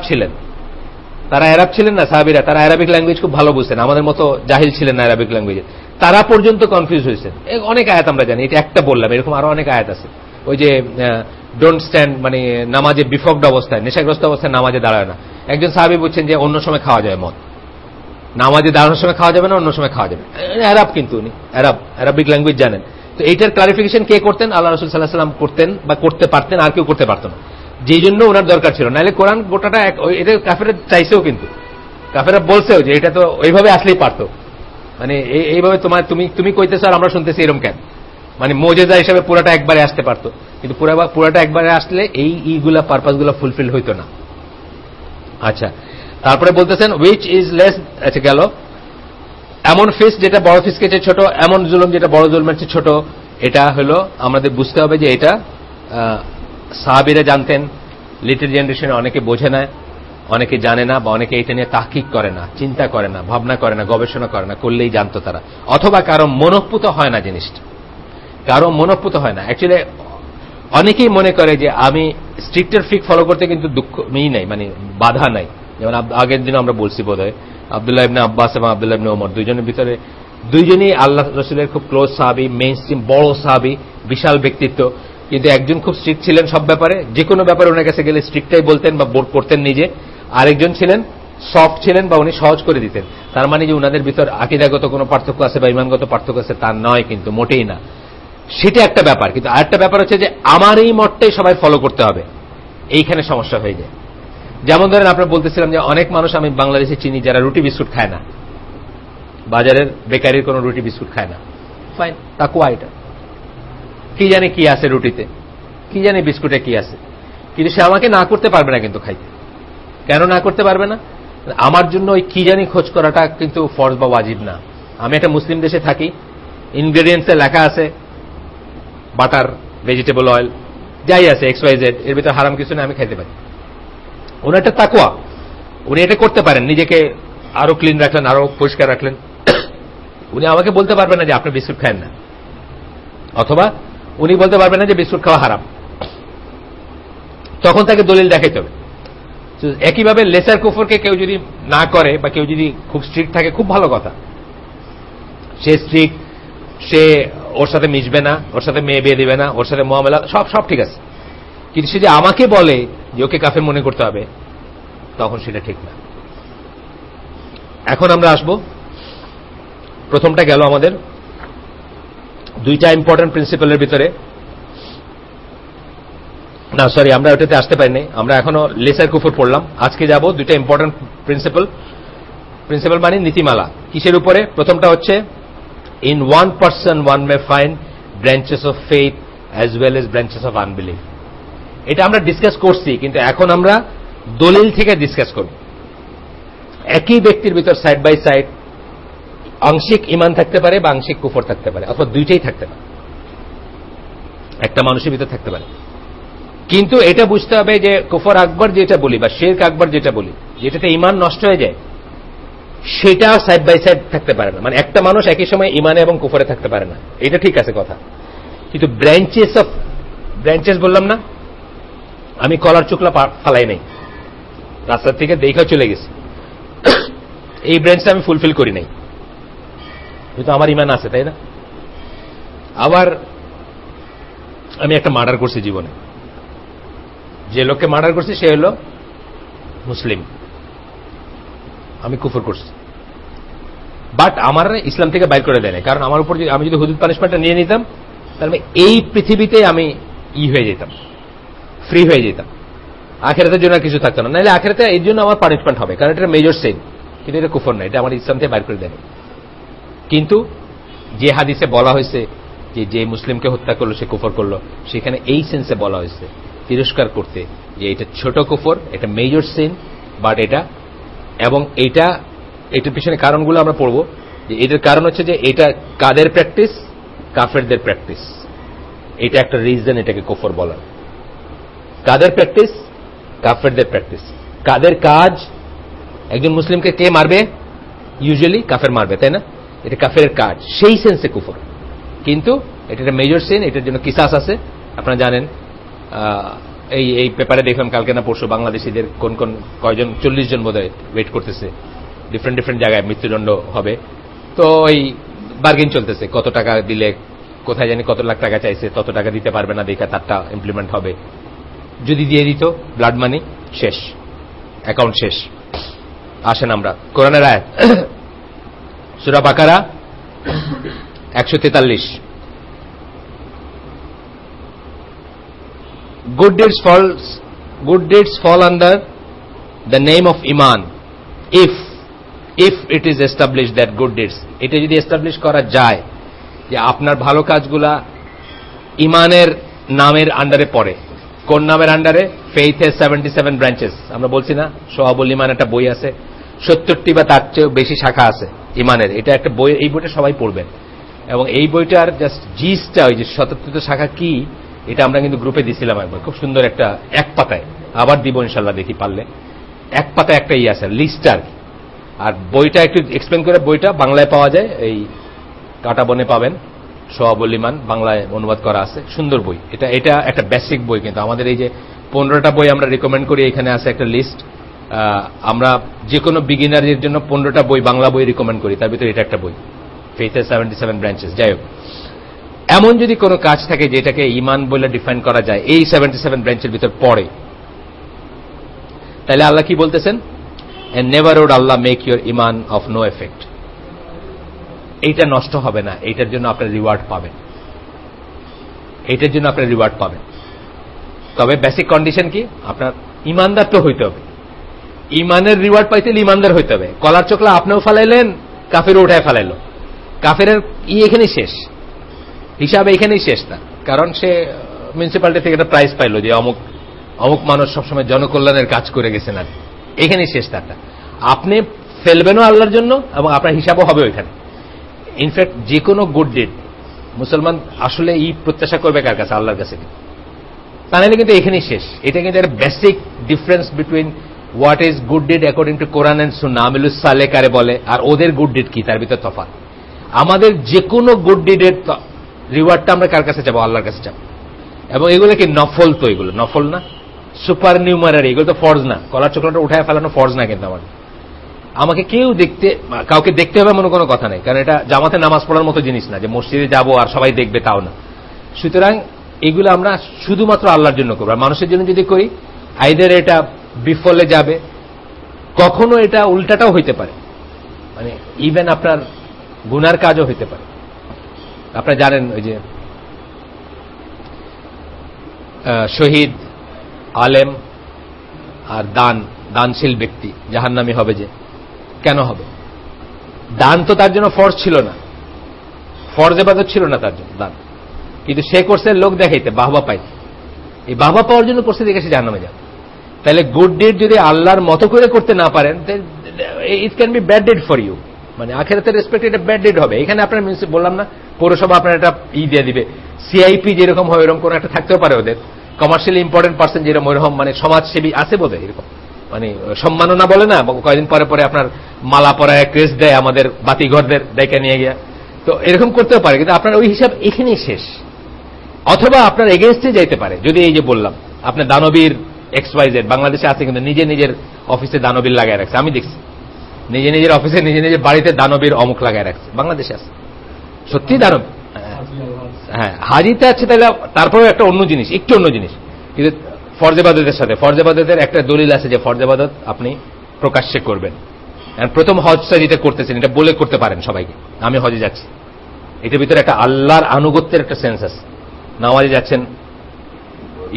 ছিলেন, না সাহাবীরা, তারা আরবিক ল্যাঙ্গুয়েজ খুব ভালো বুঝতেন, আমাদের মতো জাহিল ছিলেন না আরবিক ল্যাঙ্গুয়েজে। তারা পর্যন্ত কনফিউজ হয়েছেন। অনেক আয়াত আমরা জানি, এটা একটা বললাম, এরকম আরো অনেক আয়াত আছে। ওই যে ডোন্ট স্ট্যান্ড, মানে নামাজে বিফগ্ধ অবস্থায়, নেশাগ্রস্ত অবস্থায় নামাজে দাঁড়ায় না। একজন সাহাবী বলছেন যে অন্য সময় খাওয়া যায় মদ, নামাজে দাঁড়ানোর সময় খাওয়া যাবে না, অন্য সময় খাওয়া যাবে। আরব, কিন্তু উনি আরবিক ল্যাঙ্গুয়েজ জানেন। তো এইটার ক্লারিফিকেশন কে করতেন? আল্লাহ রাসূল সাল্লাল্লাহু আলাইহি ওয়াসাল্লাম করতেন, বা করতে পারতেন, আর কেউ করতে পারত না। যেই জন্য ওনার দরকার ছিল, নাহলে কোরআন গোটাটা এটা কাফেররা চাইছেও, কিন্তু কাফেররা বলছেও যে এটা তো ওইভাবে আসলেই পারতো, মানে এইভাবে তুমি কইতেছো আর আমরা শুনতেছি, এরকম কেন? মানে মুজিজা হিসেবে পুরাটা একবারে আসতে পারতো, কিন্তু পুরাটা একবারে আসলে এইগুলা পারপাসগুলো ফুলফিল হইতো না। আচ্ছা, তারপরে বলতেছেন উইচ ইজ লেস, আচ্ছা গেল, এমন ফিস্ক যেটা বড় ফিস্কের চেয়ে ছোট, এমন জুলুম যেটা বড় জুলমের চেয়ে ছোট। এটা হলো আমাদের বুঝতে হবে যে এটা সাহাবীরা জানতেন, লিটল জেনারেশনে অনেকে বোঝে না, অনেকে জানে না, বা অনেকে এটা নিয়ে তাহকিক করে না, চিন্তা করে না, ভাবনা করে না, গবেষণা করে না, করলেই জানতো তারা, অথবা কারো মনোপুত হয় না জিনিসটা, কারো মনোপুত হয় না। অ্যাকচুয়ালি অনেকেই মনে করে যে আমি স্ট্রিক্টের ফিক ফলো করতে কিন্তু দুঃখ নাই, মানে বাধা নাই। যেমন আগের দিন আমরা বলছি বোধহয়, আব্দুল্লাহ ইবনে আব্বাস এবং আব্দুল্লাহ ইবনে ওমর দুইজনের ভিতরে, দুইজনই আল্লাহ রাসূলের খুব ক্লোজ সাহাবী, মেইনস্ট্রিম বড় সাহাবী, বিশাল ব্যক্তিত্ব। কিন্তু একজন খুব স্ট্রিক্ট ছিলেন সব ব্যাপারে, যে কোনো ব্যাপারে ওনার কাছে গেলে স্ট্রিক্টটাই বলতেন বা বোর্ড করতেন নিজে। আরেকজন ছিলেন সফট ছিলেন, বা উনি সহজ করে দিতেন। তার মানে যে উনাদের ভিতর আকীদাগত কোনো পার্থক্য আছে বা ইমানগত পার্থক্য আছে তা নয়, কিন্তু মোটেই না। সেটা একটা ব্যাপার। কিন্তু আরেকটা ব্যাপার হচ্ছে যে আমার এই মতটাই সবাই ফলো করতে হবে, এইখানে সমস্যা হয়ে যায়। যেমন ধরেন আপনারা বলতেছিলাম যে অনেক মানুষ আমি বাংলাদেশে চিনি যারা রুটি বিস্কুট খায় না, বাজারের বেকারির কোনো রুটি বিস্কুট খায় না। ফাইন, তাকওয়া এটা, কি জানে কি আছে রুটিতে, কি জানে বিস্কুটে কি আছে, কিন্তু সে আমাকে না করতে পারবে না কিন্তু খাইতে। কেন না করতে পারবে না? আমার জন্য ওই কি জানি খোঁজ করাটা কিন্তু ফরজ বা ওয়াজিব না। আমি একটা মুসলিম দেশে থাকি, ইনগ্রেডিয়েন্টসে লেখা আছে বাটার, ভেজিটেবল অয়েল, যাই আছে XYZ, এর ভিতরে হারাম কিছু না, আমি খাইতে পারি। উনি একটা তাকওয়া, উনি এটা করতে পারেন, নিজেকে আরো ক্লিন রাখলেন, আরো পরিষ্কার রাখলেন। উনি আমাকে বলতে পারবেন না যে আপনি বিস্কুট খান না, অথবা উনি বলতে পারবেন না যে বিস্কুট খাওয়া হারাম, তখন তাকে দলিল দেখাইতে হবে। একইভাবে লেসার কুফরকে কেউ যদি না করে বা কেউ যদি খুব স্ট্রিক্ট থাকে, খুব ভালো কথা, সে স্ট্রিক্ট, সে ওর সাথে মিশবে না, ওর সাথে মেয়ে বিয়ে দিবে না, ওর সাথে মুআমালা সব ঠিক আছে, কিন্তু সে যে আমাকে বলে যে ওকে কাফের মনে করতে হবে, তখন সেটা ঠিক না। এখন আমরা আসব, প্রথমটা গেল আমাদের দুইটা ইম্পর্টেন্ট প্রিন্সিপালের ভিতরে, না সরি আমরা ওটাতে আসতে পারিনি, আমরা এখনো লেসার কুফর পড়লাম। আজকে যাব দুইটা ইম্পর্টেন্ট প্রিন্সিপাল মানে নীতিমালা। কিসের উপরে? প্রথমটা হচ্ছে in one person one May find branches of faith as well as branches of আনবিলিভ। এটা আমরা ডিসকাস করছি, কিন্তু এখন আমরা দলিল থেকে ডিসকাস করব। একই ব্যক্তির ভিতর সাইড বাই সাইড আংশিক ইমান থাকতে পারে বা আংশিক কুফর থাকতে পারে, অথবা দুইটাই থাকতে পারে, একটা মানুষের ভিতর থাকতে পারে। কিন্তু এটা বুঝতে হবে যে কুফর আকবর যেটা বলি বা শিরক আকবর যেটা বলি, যেটাতে ইমান নষ্ট হয়ে যায়, সেটা সাইড বাই সাইড থাকতে পারে না। মানে একটা মানুষ একই সময় ইমানে এবং কুফরে থাকতে পারে না, এটা ঠিক আছে কথা। কিন্তু ব্রাঞ্চেস বললাম না, আমি কলার চুকলা ফালাই নাই, রাস্তার থেকে দেখা চলে গেছি, এই ব্রাঞ্চটা আমি ফুলফিল করি নাই, কিন্তু আমার ইমান আছে, তাই না? আবার আমি একটা মার্ডার করছি জীবনে, যে লোককে মার্ডার করছি সে হলো মুসলিম, আমি কুফর করছি, বাট আমার ইসলাম থেকে বাইর করে দেয় না, কারণ আমার উপর আমি যদি হুদুদ পানিশমেন্টটা নিয়ে নিতাম, তাহলে এই পৃথিবীতে আমি হয়ে যেতাম, ফ্রি হয়ে যেতাম, আখেরাতের জন্য কিছু থাকতো না। নাহলে আখেরাতে এই জন্য আমার পানিশমেন্ট হবে, কারণ এটা মেজর সিন, কিন্তু এটা কুফর না, এটা আমার ইসলাম থেকে বাইর করে দেয়। কিন্তু যে হাদিসে বলা হয়েছে যে মুসলিমকে হত্যা করলো সে কুফর করলো, সেখানে এই সেন্সে বলা হয়েছে তিরস্কার করতে যে এটা ছোট কুফর, এটা মেজর সিন, বাট এটা, এবং এটার পিছনে কারণগুলো আমরা পড়বো। যে এটার কারণ হচ্ছে যে এটা কাদের প্র্যাকটিস? কাফেরদের প্র্যাকটিস। এটা একটা রিজন এটাকে কুফর বলার। কাদের প্র্যাকটিস? কাফেরদের প্র্যাকটিস। কাদের কাজ? একজন মুসলিমকে কে মারবে? ইউজুয়ালি কাফের মারবে, তাই না? এটা কাফের কাজ, সেই সেন্সে কুফর। কিন্তু এটা একটা মেজর সিন, এটার জন্য কিসাস আছে। আপনারা জানেন, এই পেপারে দেখলাম কালকে না পরশু, বাংলাদেশিদের কয়জন 40 জন বোধহয় ওয়েট করতেছে, ডিফারেন্ট জায়গায় মৃত্যুদণ্ড হবে। তো ওই বার্গেন চলতেছে, কত টাকা দিলে, কোথায় জানি কত লাখ টাকা চাইছে, তত টাকা দিতে পারবে না, দেখা তারটা ইমপ্লিমেন্ট হবে। যদি দিয়ে দিত ব্লাড মানি, শেষ, অ্যাকাউন্ট শেষ। আসেন আমরা কোরআনের আয়াত, সূরা বাকারা 143। Good deeds fall under the name of iman if it is established that good deeds, এটা যদি এস্টাবলিশ করা যায় যে আপনার ভালো কাজগুলা ইমানের নামের আন্ডারে পড়ে। কোন নামের আন্ডারে? ফেইথের 77 ব্রাঞ্চেস। আমরা বলছি না সোহাবুল ইমান একটা বই আছে, 70টি বা তার চেয়েও বেশি শাখা আছে ইমানের। এটা একটা বই, এই বইটা সবাই পড়বেন, এবং এই বইটার জাস্ট জিসটা, ওই যে 77 শাখা কি, এটা আমরা কিন্তু গ্রুপে দিছিলাম একবার, খুব সুন্দর একটা, এক পাতায়, আবার দিব ইনশাল্লাহ দেখি পারলে, এক পাতায় একটা আছে লিস্ট আর কি। আর বইটা একটু এক্সপ্লেন করে, বইটা বাংলায় পাওয়া যায়, এই কাটা বনে পাবেন, সোহাবুল ইমান, বাংলায় অনুবাদ করা আছে, সুন্দর বই। এটা একটা বেসিক বই, কিন্তু আমাদের এই যে 15টা বই আমরা রিকমেন্ড করি, এখানে আছে একটা লিস্ট। আমরা যে কোনো বিগিনারের জন্য 15টা বই, বাংলা বই রিকমেন্ড করি, তার ভিতরে এটা একটা বই, ফেইথের 77 ব্রাঞ্চেস। যাই হোক, এমন যদি কোনো কাজ থাকে যেটাকে ইমান বলে ডিফাইন করা যায়, এই 77 ব্রাঞ্চের ভিতর পড়ে, তাহলে আল্লাহ কি বলতেছেন? and never would Allah make your iman of no effect. এইটা নষ্ট হবে না, এইটার জন্য আপনার রিওয়ার্ড পাবেন, এইটার জন্য আপনার রিওয়ার্ড পাবেন। তবে বেসিক কন্ডিশন কি? আপনার ইমানদার তো হইতে হবে। ইমানের রিওয়ার্ড পাইতে ইমানদার হইতে হবে। কলার চোখলা আপনিও ফালাইলেন, কাফেরও উঠায় ফালাইল, কাফেরের এখানেই শেষ, হিসাবে এখানেই শেষ না। কারণ সে মিউনিসিপ্যালিটি থেকে একটা প্রাইজ পাইল যে অমুক মানুষ সবসময় জনকল্যাণের কাজ করে গেছেন, আর এখানেই শেষ তারটা। আপনি ফেলবেনও আল্লাহর জন্য, এবং আপনার হিসাবও হবে ওইখানে। ইনফ্যাক্ট যে কোনো গুড ডিড, মুসলমান আসলে এই প্রত্যাশা করবে কার কাছে? আল্লাহর কাছে। তাহলে কিন্তু এখানেই শেষ। এটা কিন্তু একটা basic difference between what is good deed according to Quran and সুন্নাহ, আমিলুস সালেহ কারে বলে, আর ওদের গুড ডিড কি, তার ভিতর তফাৎ। আমাদের যে কোনো গুড ডিডের রিওয়ার্ডটা আমরা কার কাছে যাবো? আল্লাহর কাছে যাবো। এবং এগুলো কি নফল? তো এগুলো নফল না, সুপার নিউমারারি, এগুলো তো ফরজ না। কলার চোখলাটা উঠায় ফেলানো ফরজ না কিন্তু আমাকে কেউ কাউকে দেখতে হবে এমন কোনো কথা নেই, কারণ এটা জামাতে নামাজ পড়ার মতো জিনিস না যে মসজিদে যাবো আর সবাই দেখবে, তাও না। সুতরাং এগুলো আমরা শুধুমাত্র আল্লাহর জন্য করবো। আর মানুষের জন্য যদি করি, আইদার এটা বিফলে যাবে, কখনো এটা উল্টাটাও হইতে পারে, মানে ইভেন আপনার গুনার কাজও হইতে পারে। আপনারা জানেন ওই যে শহীদ, আলেম আর দানশীল ব্যক্তি জাহান্নামী হবে। যে কেন হবে? দান তো তার জন্য ফরজ ছিল না, ফরজ ইবাদত ছিল না তার জন্য দান, কিন্তু সে করছে লোক দেখাইতে, বাহবা পাইতে। এই বাহবা পাওয়ার জন্য করছে, দেখে সে জাহান্নামে যাবে। তাহলে গুড ডিড যদি আল্লাহর মতো করে করতে না পারেন, it can be bad deed for you, মানে আখিরাতের রেসপেক্ট এটা ব্যাড ডিড হবে। এখানে আপনার বললাম না, পৌরসভা আপনার একটা দিয়ে দিবে, সিআইপি যেরকম হয় এরকম কোন একটা থাকতেও পারে ওদের, কমার্শিয়ালি ইম্পর্টেন্ট পার্সন যেরকম ওইরকম, মানে সমাজসেবী আছে বোধহয় এরকম, মানে সম্মাননা বলে না, কয়েকদিন পরে পরে আপনার মালা পরায় ক্রেস দেয় আমাদের বাতিঘরদের ডাইকা নিয়ে গিয়া, তো এরকম করতেও পারে। কিন্তু আপনার ওই হিসাব এখানেই শেষ। অথবা আপনার এগেনস্টে যাইতে পারে, যদি এই যে বললাম আপনার দানবীর XYZ বাংলাদেশে আছে, কিন্তু নিজের অফিসে দানবীর লাগায় রাখছে, আমি দেখছি নিজের অফিসে নিজের বাড়িতে দানবীর অমুক লাগায় রাখছে, বাংলাদেশে আছে সত্যি দানব। হ্যাঁ, হাজিতে আছে, তাহলে তারপরে একটা অন্য জিনিস, একটু অন্য জিনিস। কিন্তু ফরজেবাদতের সাথে, ফরজেবাদতের একটা দলিল আছে যে ফরজেবাদত আপনি প্রকাশ্যে করবেন। প্রথম হজটা যেটা করতেছেন, এটা বলে করতে পারেন সবাইকে, আমি হজে যাচ্ছি। এটার ভিতরে একটা আল্লাহর আনুগত্যের একটা সেন্স আছে। নামাজে যাচ্ছেন,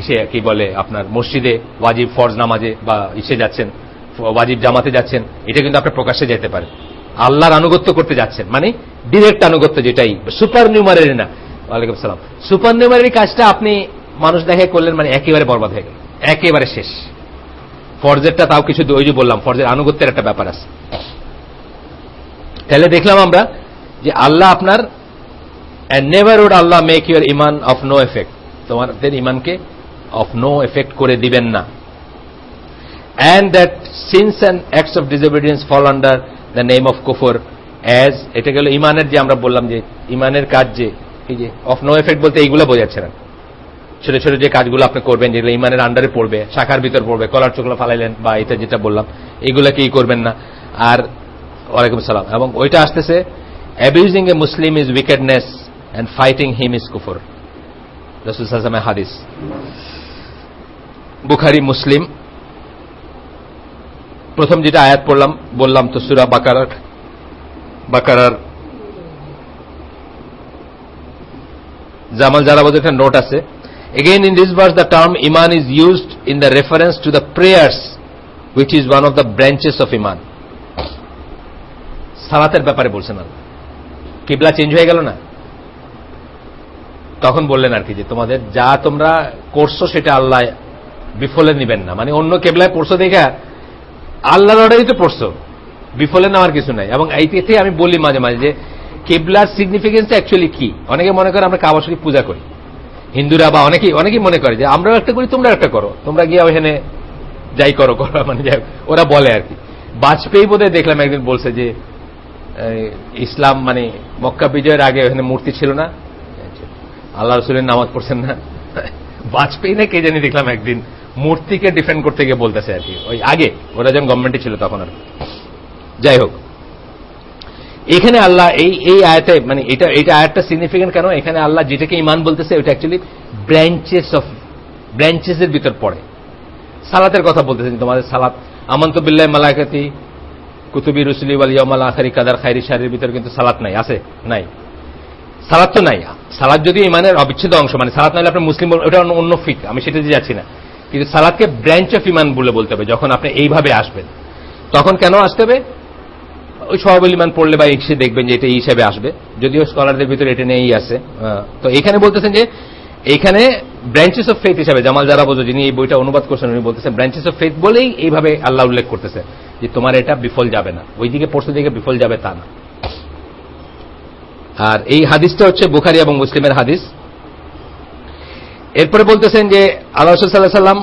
ইসে কি বলে আপনার মসজিদে ওয়াজিব ফরজ নামাজে, বা ইসে যাচ্ছেন ওয়াজিব জামাতে যাচ্ছেন, এটা কিন্তু আপনি প্রকাশ্যে যেতে পারেন। আল্লাহর আনুগত্য করতে যাচ্ছেন, মানে ডিরেক্ট আনুগত্য, যেটাই সুপার নিউমারারি না। ওয়ালাইকুম সালাম। সুপার নিউমারারি কাজটা আপনি মানুষ দেখে করলেন, মানে একেবারে বরবাদ হয়ে গেল, একেবারে শেষ। ফরজেরটা তাও কিছু, ওই যে বললাম ফরজের আনুগত্যের একটা ব্যাপার আছে। তাহলে দেখলাম আমরা যে আল্লাহ আপনার, and never would Allah make your iman of no effect, তোমাদের ইমানকে of no effect করে দিবেন না। and that sins and acts of disobedience fall under the name of kufr, as এটা গেল ইমানের, যে আমরা বললাম যে ইমানের কাজ যে এই যে of no effect বলতে এইগুলো বোঝাচ্ছে না, ছোট ছোট যে কাজগুলো আপনি করবেন যেগুলো ইমানের আন্ডারে পড়বে, শাখার ভিতর পড়বে, কলার চোখলা ফালাইলেন বা এটা যেটা বললাম, এগুলা কি করবেন না। আর ওয়ালাইকুম সালাম, এবং ওইটা আসতেছে abusing a Muslim is wickedness and fighting him is kufr, রাসূল সাল্লাল্লাহু আলাইহি ওয়াসাল্লামের হাদিস, বুখারী মুসলিম। প্রথম যেটা আয়াত পড়লাম বললাম তো সূরা বাকারার জামাল জারাবাদের একটা নোট আছে। Again in this verse the term iman is used in the reference to the prayers which is one of the branches of iman. সালাতের ব্যাপারে বলছেন আল্লাহ। কিবলা চেঞ্জ হয়ে গেল না, তখন বললেন আর কি যে তোমাদের যা তোমরা করছো সেটা আল্লাহ বিফলে নিবেন না, মানে অন্য কেবলায় পড়ছো দেখা আল্লাহর অর্ডারই তো পড়ছো, বিফলে নেওয়ার কিছু নাই। এবং এইতে আমি বলি মাঝে মাঝে যে কেবলার সিগনিফিকেন্স অ্যাকচুয়ালি কি। অনেকে মনে করে আমরা কাবা শরীফ পূজা করি, হিন্দুরা বা অনেকেই মনে করে যে আমরাও একটা করি তোমরা একটা করো, তোমরা গিয়ে ওখানে যাই করো, মানে ওরা বলে আর কি। বাজপেয়ী বোধহয় দেখলাম একদিন বলছে যে ইসলাম মানে মক্কা বিজয়ের আগে ওখানে মূর্তি ছিল না, আল্লাহ রাসূলের নামাজ পড়ছেন না। বাজপেয়ী না কে জানি দেখলাম একদিন মূর্তিকে ডিফেন্ড করতে গিয়ে বলতেছে আর কি, ওই আগে ওরা যখন গভর্নমেন্টে ছিল তখন আর। যাই হোক, এখানে আল্লাহ এই আয়াতে, মানে এটা আয়াতটা সিগনিফিকেন্ট কেন, এখানে আল্লাহ যেটাকে ঈমান বলতেছে ওটা অ্যাকচুয়ালি ব্রাঞ্চেসের ভিতর পড়ে। সালাতের কথা বলতেছেন, তোমাদের সালাত আমানতু বিল্লাহি মালাইকাতি কুতুবি রুসুলি ওয়াল ইয়াউমিল আখিরি কাদার খাইরি শারির ভিতর কিন্তু সালাত নাই, আছে নাই? সালাত তো নাই। সালাত যদি ঈমানের অবিচ্ছেদ্য অংশ, মানে সালাত নাইলে আপনি মুসলিম, ওটা অন্য ফিক, আমি সেটাতে যাচ্ছি না। কিন্তু সালাতকে ব্রাঞ্চ অফ ঈমান বলতে হবে যখন আপনি এইভাবে আসবেন। তখন কেন আসতে হবে? ওই সওয়াবুল ঈমান পড়লে বা ইসে দেখবেন যে এটা এই হিসাবে আসবে, যদিও স্কলারদের ভিতরে এটা নিয়েই আছে। তো এখানে বলতেছেন যে এইখানে ব্রাঞ্চেস অফ ফেথ হিসাবে, জামাল জারাবুজু যিনি এই বইটা অনুবাদ করছেন উনি বলতেছেন ব্রাঞ্চেস অফ ফেথ বলেই এইভাবে আল্লাহ উল্লেখ করতেছে যে তোমার এটা বিফল যাবে না, ওই দিকে পড়তে দিকে বিফল যাবে তা না। আর এই হাদিসটা হচ্ছে বুখারী এবং মুসলিমের হাদিস। এরপরে বলতেছেন যে আল্লাহ রাসূল সাল্লাল্লাহু আলাইহি ওয়াসাল্লাম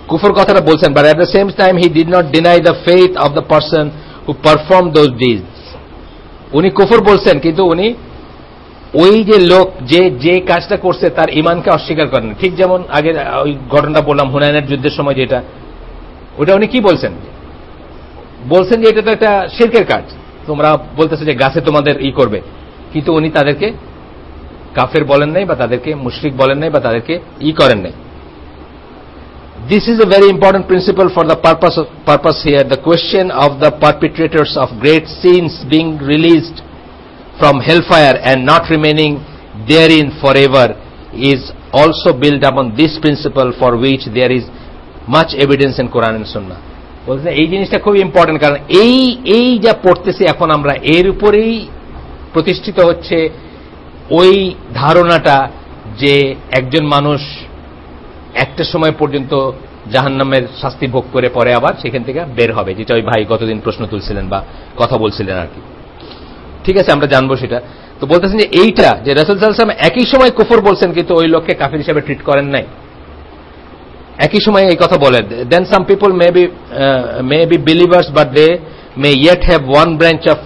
কুফর কথাটা বলছেন, but at the same time he did not deny the faith of the person who perform those deeds. উনি কুফর বলছেন, কিন্তু উনি ওই যে লোক যে কাজটা করছে তার ঈমানকে অস্বীকার করেন। ঠিক যেমন আগে ওই ঘটনাটা বললাম হুনাইনের যুদ্ধের সময়, যেটা ওটা উনি কি বলছেন যে এটা তো একটা শিরকের কাজ, তোমরা বলতেছে যে গাছে তোমাদের করবে, কিন্তু উনি তাদেরকে কাফের বলেন নাই বা তাদেরকে মুশরিক বলেন নাই বা তাদেরকে করেন নাই। This is a very important principle for the purpose here. The question of the perpetrators of great sins being released from hellfire and not remaining therein forever is also built upon this principle, for which there is much evidence in Quran and Sunnah. বলতে এই জিনিসটা খুব important, কারণ এই যা পড়তেছি এখন আমরা, এর উপরেই প্রতিষ্ঠিত হচ্ছে ওই ধারণাটা যে একজন মানুষ একটা সময় পর্যন্ত জাহান্নামের শাস্তি ভোগ করে পরে আবার সেখান থেকে বের হবে, যেটা ওই ভাই গতদিন প্রশ্ন তুলছিলেন বা কথা বলছিলেন আর কি। ঠিক আছে, আমরা জানবো সেটা। তো বলতেছেন যে এইটা যে রাসূল সাল্লাল্লাহু আলাইহি ওয়াসাল্লাম একই সময় কুফর বলছেন, কিন্তু ওই লোককে কাফির হিসেবে ট্রিট করেন নাই, একই সময় এই কথা বলেন। Then some people may be believers but they may yet have one branch of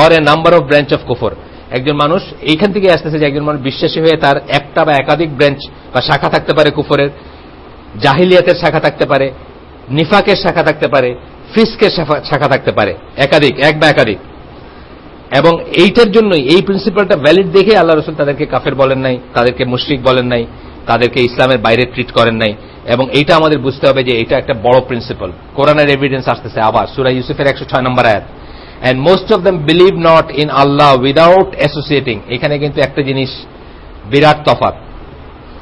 or a number of branch of kufr. একজন মানুষ এইখান থেকে আসতেছে যে একজন মানুষ বিশ্বাসী হয়ে তার একটা বা একাধিক ব্রাঞ্চ বা শাখা থাকতে পারে কুফরের, জাহিলিয়াতের শাখা থাকতে পারে, নিফাকের শাখা থাকতে পারে, ফিসকের শাখা থাকতে পারে, এক বা একাধিক। এবং এইটার জন্যই এই প্রিন্সিপালটা ভ্যালিড দেখে আল্লাহ রাসূল তাদেরকে কাফের বলেন নাই, তাদেরকে মুশরিক বলেন নাই, তাদেরকে ইসলামের বাইরে ট্রিট করেন নাই। এবং এইটা আমাদের বুঝতে হবে যে এটা একটা বড় প্রিন্সিপাল। কোরআনের এভিডেন্স আসতেছে আবার সূরা ইউসুফের 106 নম্বর আয়াত, and most of them believe not in Allah without associating। এখানে কিন্তু একটা জিনিস বিরাট তফাৎ।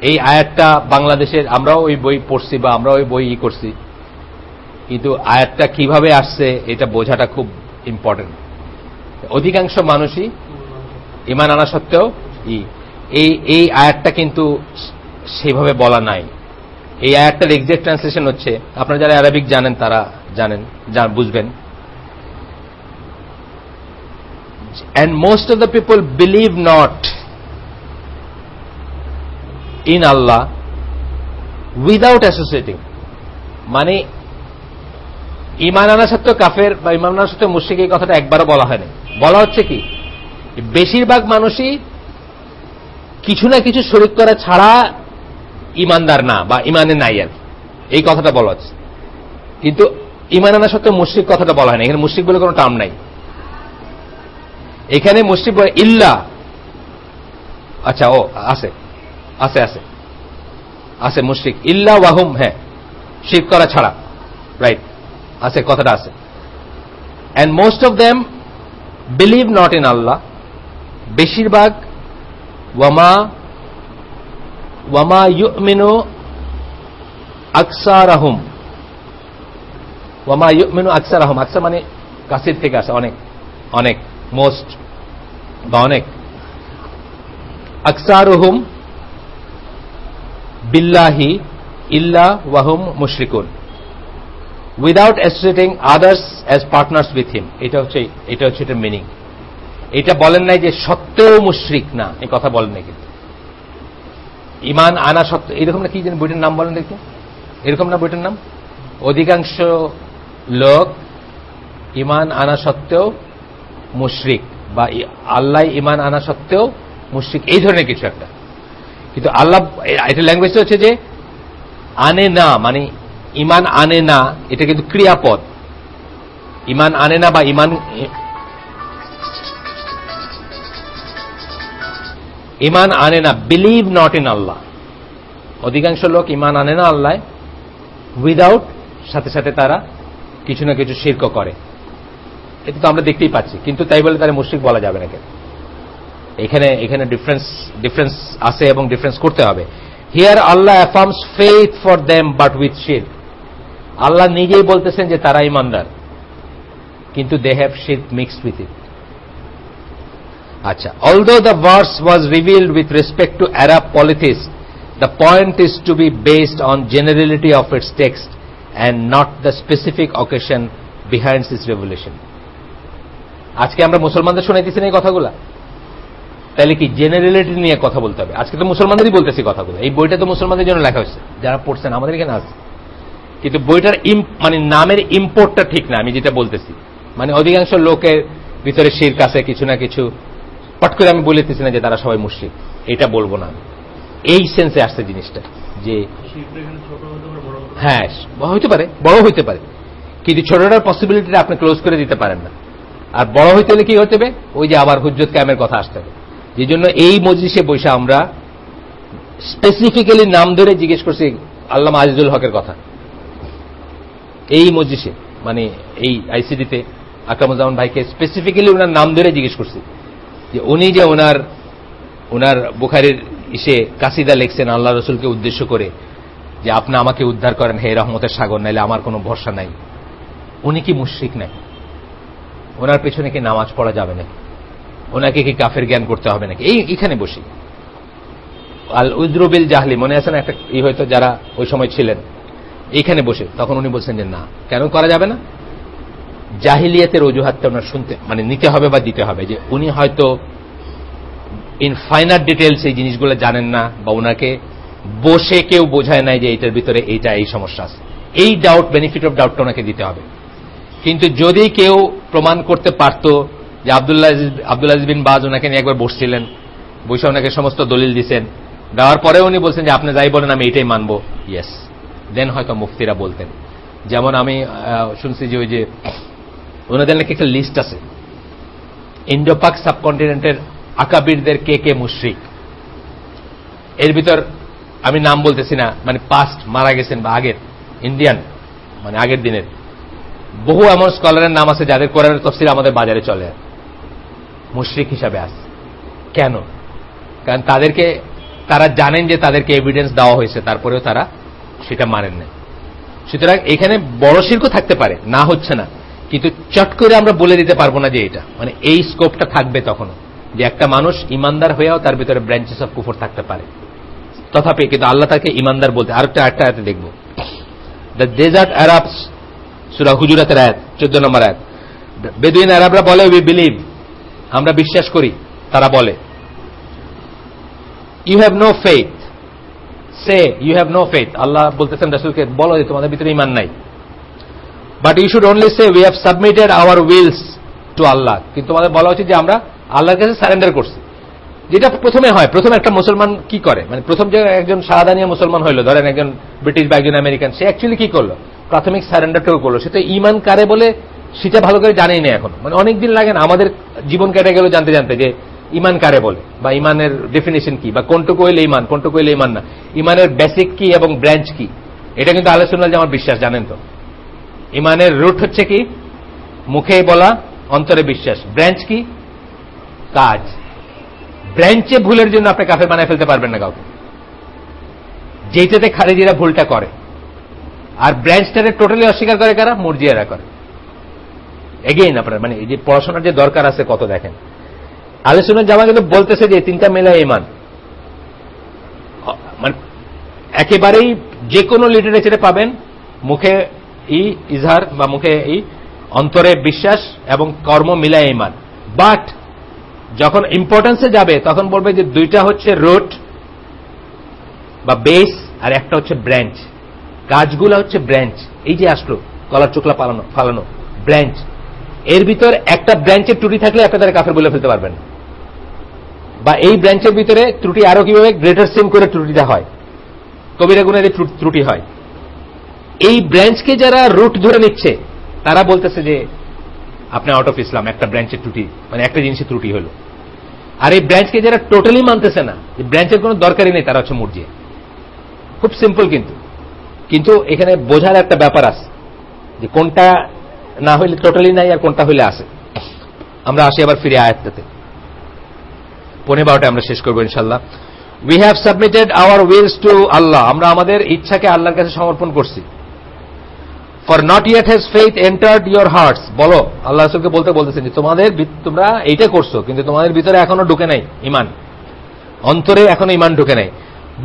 এই আয়াতটা বাংলাদেশের আমরাও ওই বই পড়ছি বা আমরা ওই বই করছি, কিন্তু আয়াতটা কিভাবে আসছে এটা বোঝাটা খুব ইম্পর্টেন্ট। অধিকাংশ মানুষই ঈমান আনা সত্ত্বেও এই আয়াতটা কিন্তু সেভাবে বলা নাই। এই আয়াতটার এক্সাক্ট ট্রান্সলেশন হচ্ছে, আপনারা যারা আরবিক জানেন তারা বুঝবেন, and most of the people believe not in Allah without associating। মানে ঈমান আনা সত্ত্বেও কাফের বা ঈমান আনা সত্ত্বেও মুশরিক এই কথাটা একবারও বলা হয়নি। বলা হচ্ছে কি, বেশিরভাগ মানুষই কিছু না কিছু শরীক করা ছাড়া ঈমানদার না বা ঈমানে নাই, আর এই কথাটা বলা হচ্ছে। কিন্তু ঈমান আনা সত্ত্বেও মুশরিক কথাটা বলা হয়নি। এখানে মুশরিক বলে কোনো টার্ম নাই। এখানে মুশরিক বলে ইল্লা, আচ্ছা ও আছে আছে আছে আছে মুশরিক ইল্লা ওয়াহুম, হ্যাঁ শিরক করা ছাড়া, রাইট আছে, কথাটা আছে। And most of them believe not in Allah, বেশিরভাগ ওয়ামা ইউমিনু আকসারহুম, ওয়ামা ইউমিনু আকসারহুম, আকসার মানে কাসির থেকে আসে, অনেক অনেক, মোস্ট বা অনেক, আকসারুহুম বিল্লাহি ইল্লা ওয়াহুম মুশরিকুন without associating others as partners with him. এটা হচ্ছে এটার মিনিং। এটা বলেন নাই যে সত্ত্বেও মুশরিক না, এই কথা বলেন নাই। কিন্তু ঈমান আনা সত্ত্বেও, এরকম না কি যেন বইটার নাম বলেন দেখি, এরকম না বইটার নাম, অধিকাংশ লোক ঈমান আনা সত্ত্বেও মুশরিক বা আল্লাহ ঈমান আনা সত্ত্বেও মুশরিক, এই ধরনের কিছু একটা। কিন্তু আল্লাহ, এটা ল্যাঙ্গুয়েজটা হচ্ছে যে আনে না, মানে ঈমান আনে না, এটা কিন্তু ক্রিয়াপদ। ঈমান আনে না বা ঈমান আনে না, বিলিভ নট ইন আল্লাহ। অধিকাংশ লোক ঈমান আনে না আল্লাহ, উইদাউট, সাথে সাথে তারা কিছু না কিছু শিরক করে। এটা তো আমরা দেখতেই পাচ্ছি, কিন্তু তাই বলে তারা মুশরিক বলা যাবে না কেন? এখানে ডিফারেন্স আছে এবং ডিফারেন্স করতে হবে। Here Allah affirms faith for them but with shirk. Allah নিজেই বলতেছেন যে তারা ঈমানদার, কিন্তু they have shirk mixed with it. আচ্ছা, although the verse was revealed with respect to Arab polytheists, the point is to be based on generality of its text and not the specific occasion behind its revelation. আজকে আমরা মুসলমানদের শোনাইতেছি না এই কথাগুলা, তাহলে কি generality নিয়ে কথা বলতে হবে? আজকে তো মুসলমানদেরই বলতেছি কথাগুলো, এই বইটা তো মুসলমানদের জন্য লেখা হয়েছে, যারা পড়ছেন আমাদের এখানে আছে, কিন্তু বইটার মানে নামের ইম্পোর্টটা ঠিক না। আমি যেটা বলতেছি মানে অধিকাংশ লোকের ভিতরে শিরক আছে কিছু না কিছু, পট করে আমি বলতেছি না যে তারা সবাই মুশরিক, এটা বলবো না। এই সেন্সে আসছে জিনিসটা যে হ্যাঁ হইতে পারে, বড় হইতে পারে, কিন্তু ছোটটার পসিবিলিটিটা আপনি ক্লোজ করে দিতে পারেন না। আর বড় হইতে হলে কি হতে হবে? ওই যে আবার হুজ্জত কায়েমের কথা আসতে হবে। যে জন্য এই মজলিসে বসে আমরা স্পেসিফিক্যালি নাম ধরে জিজ্ঞেস করছি আল্লামা আজিজুল হকের কথা। এই মজলিসে মানে এই আইসিডিতে আকরামুজ্জামান ভাইকে স্পেসিফিক্যালি ওনার নাম ধরে জিজ্ঞেস করছি যে উনি যে ওনার বুখারীর ইসে কাসিদা লিখছেন আল্লাহ রসুলকে উদ্দেশ্য করে যে আপনি আমাকে উদ্ধার করেন হে রহমতের সাগর, নাইলে আমার কোনো ভরসা নাই, উনি কি মুশরিক নাকি? ওনার পেছনে কি নামাজ পড়া যাবে নাকি? ওনাকে কি কাফের জ্ঞান করতে হবে নাকি? এইখানে বসি আল উজরুবিল জাহলি, মনে আছে না একটা হয়তো যারা ওই সময় ছিলেন, এইখানে বসে তখন উনি বলছেন যে না, কেন করা যাবে না? জাহিলিয়াতের অজুহাতটা ওনার শুনতে মানে নিতে হবে বা দিতে হবে, যে উনি হয়তো ইন ফাইনার ডিটেলস এই জিনিসগুলো জানেন না, বা ওনাকে বসে কেউ বোঝায় নাই যে এইটার ভিতরে এইটা এই সমস্যা আছে, এই ডাউট, বেনিফিট অফ ডাউটটা ওনাকে দিতে হবে। কিন্তু যদি কেউ প্রমাণ করতে পারত যে আব্দুল আজিজ বিন বাজ ওনাকে নিয়ে একবার বসছিলেন, বসে ওনাকে সমস্ত দলিল দিচ্ছেন, দেওয়ার পরে উনি বলছেন যে আপনি যাই বলেন আমি এটাই মানবো, ইয়েস, দেন হয়তো মুফতিরা বলতেন। যেমন আমি শুনছি যে ওই যে ওনাদের নাকি একটা লিস্ট আছে ইন্ডো পাক সাবকন্টিনেন্টের আকাবিরদের কে কে মুশরিক। এর ভিতর আমি নাম বলতেছি না, মানে পাস্ট মারা গেছেন বা আগের ইন্ডিয়ান মানে আগের দিনের বহু এমন স্কলারের নাম আছে যাদের কোরআনের তাফসীর আমাদের বাজারে চলে মুশরিক হিসাবে আছে। কেন? কারণ তারা জানেন যে তাদেরকে এভিডেন্স দেওয়া হয়েছে, তারপরেও তারা সেটা মানেন না। সুতরাং এখানে বড় শিরকও থাকতে পারে, না হচ্ছে না, কিন্তু চট করে আমরা বলে দিতে পারবো না যে এটা, মানে এই স্কোপটা থাকবে তখনও, যে একটা মানুষ ইমানদার হয়েও তার ভিতরে ব্রাঞ্চেস অফ কুফর থাকতে পারে। তথাপি কিন্তু আল্লাহ তাকে ইমানদার বলতে আরেকটা আয়াতে দেখব, দ্য ডেজার্ট আরবস, সূরা হুজুরাতের আয়াত 14 নম্বর আয়াত। বেদুইন আরবরা বলে উই বিলিভ, আমরা বিশ্বাস করি। তারা বলে you have no faith, say you have no faith. Allah বলতেছেন রাসূলকে বলো যে তোমাদের ভিতরে ঈমান নাই। But you should only say we have submitted our wills to Allah. কিন্তু তোমাদের বলা উচিত যে আমরা আল্লাহর কাছে সারেন্ডার করছি। যেটা প্রথমে হয়, প্রথমে একটা মুসলমান কি করে, মানে প্রথম যে একজন শাহাদানিয়া মুসলমান হইলো, ধরেন একজন ব্রিটিশ বা একজন আমেরিকান, সে অ্যাকচুয়ালি কি করলো? প্রাথমিক সারেন্ডারটাও করলো। সে তো ঈমান কারে বলে সেটা ভালো করে জানেই না এখন, মানে অনেকদিন লাগে না, আমাদের জীবন কেটে গেল জানতে জানতে যে ঈমান কারে বলে, বা ঈমানের ডেফিনেশন কি, বা কোনটুকু হইলে ঈমান, কোনটুকু হইলে ঈমান না, ঈমানের বেসিক কি এবং ব্রাঞ্চ কি, এটা কিন্তু আহলে সুন্নাত জামাত বিশ্বাস, জানেন তো। ঈমানের রুট হচ্ছে কি? মুখে বলা, অন্তরে বিশ্বাস। ব্রাঞ্চ কি? কাজ। ব্রাঞ্চে ভুলের জন্য আপনি কাফের বানায় ফেলতে পারবেন না কাউকে, যেটাতে খারেজিরা ভুলটা করে। আর ব্রাঞ্চটারে টোটালি অস্বীকার করে কারা? মুরজিয়ারা করে। এগেইন আপনার মানে এই যে পড়াশোনার যে দরকার আছে কত দেখেন, আহলে সুন্নাত জামাত কিন্তু বলতেছে যে তিনটা মেলা ঈমান, মানে একেবারেই যে কোনো লিটারেচারে পাবেন মুখে ইজহার বা মুখে অন্তরে বিশ্বাস এবং কর্ম মিলায় ঈমান। বাট যখন ইম্পর্টেন্সে যাবে তখন বলবে যে দুইটা হচ্ছে রুট বা বেস, আর একটা হচ্ছে ব্রাঞ্চ। কাজগুলো হচ্ছে ব্রাঞ্চ। এই যে আসলো কলার চোখলা ফালানো ব্রাঞ্চ, এর ভিতর একটা ব্রাঞ্চের ত্রুটি থাকলে আপনি তারা কাফের বলে ফেলতে পারবেন, বা এই ব্রাঞ্চের ভিতরে ত্রুটি আরো কিভাবে গ্রেটার সিম করে ত্রুটিটা হয়, কবিরা গুণের ত্রুটি হয়। এই ব্রাঞ্চকে যারা রুট ধরে নিচ্ছে তারা বলতেছে যে আপনি আউট অফ ইসলাম, একটা ব্রাঞ্চের ত্রুটি, মানে একটা জিনিসের ত্রুটি হলো। আর এই ব্রাঞ্চকে যারা টোটালি মানতেছে না, এই ব্রাঞ্চের কোনো দরকারই নেই, তারা হচ্ছে মুরজিয়া। খুব সিম্পল, কিন্তু এখানে বোঝার একটা ব্যাপার আছে যে কোনটা না হইলে টোটালি নাই আর কোনটা হইলে আছে। আমরা আসি আবার ফিরে আয়াতটাতে, 12:15 আমরা শেষ করবো ইনশাআল্লাহ। We have submitted our wills to Allah, আমরা আমাদের ইচ্ছাকে আল্লাহর কাছে সমর্পণ করছি। For not yet has faith entered your hearts, বলো আল্লাহ রাসূলকে বলতেছেন যে তোমরা এইটা করছো কিন্তু তোমাদের ভিতরে এখনো ঢুকে নাই ঈমান, অন্তরে এখনো ঈমান ঢুকে নাই।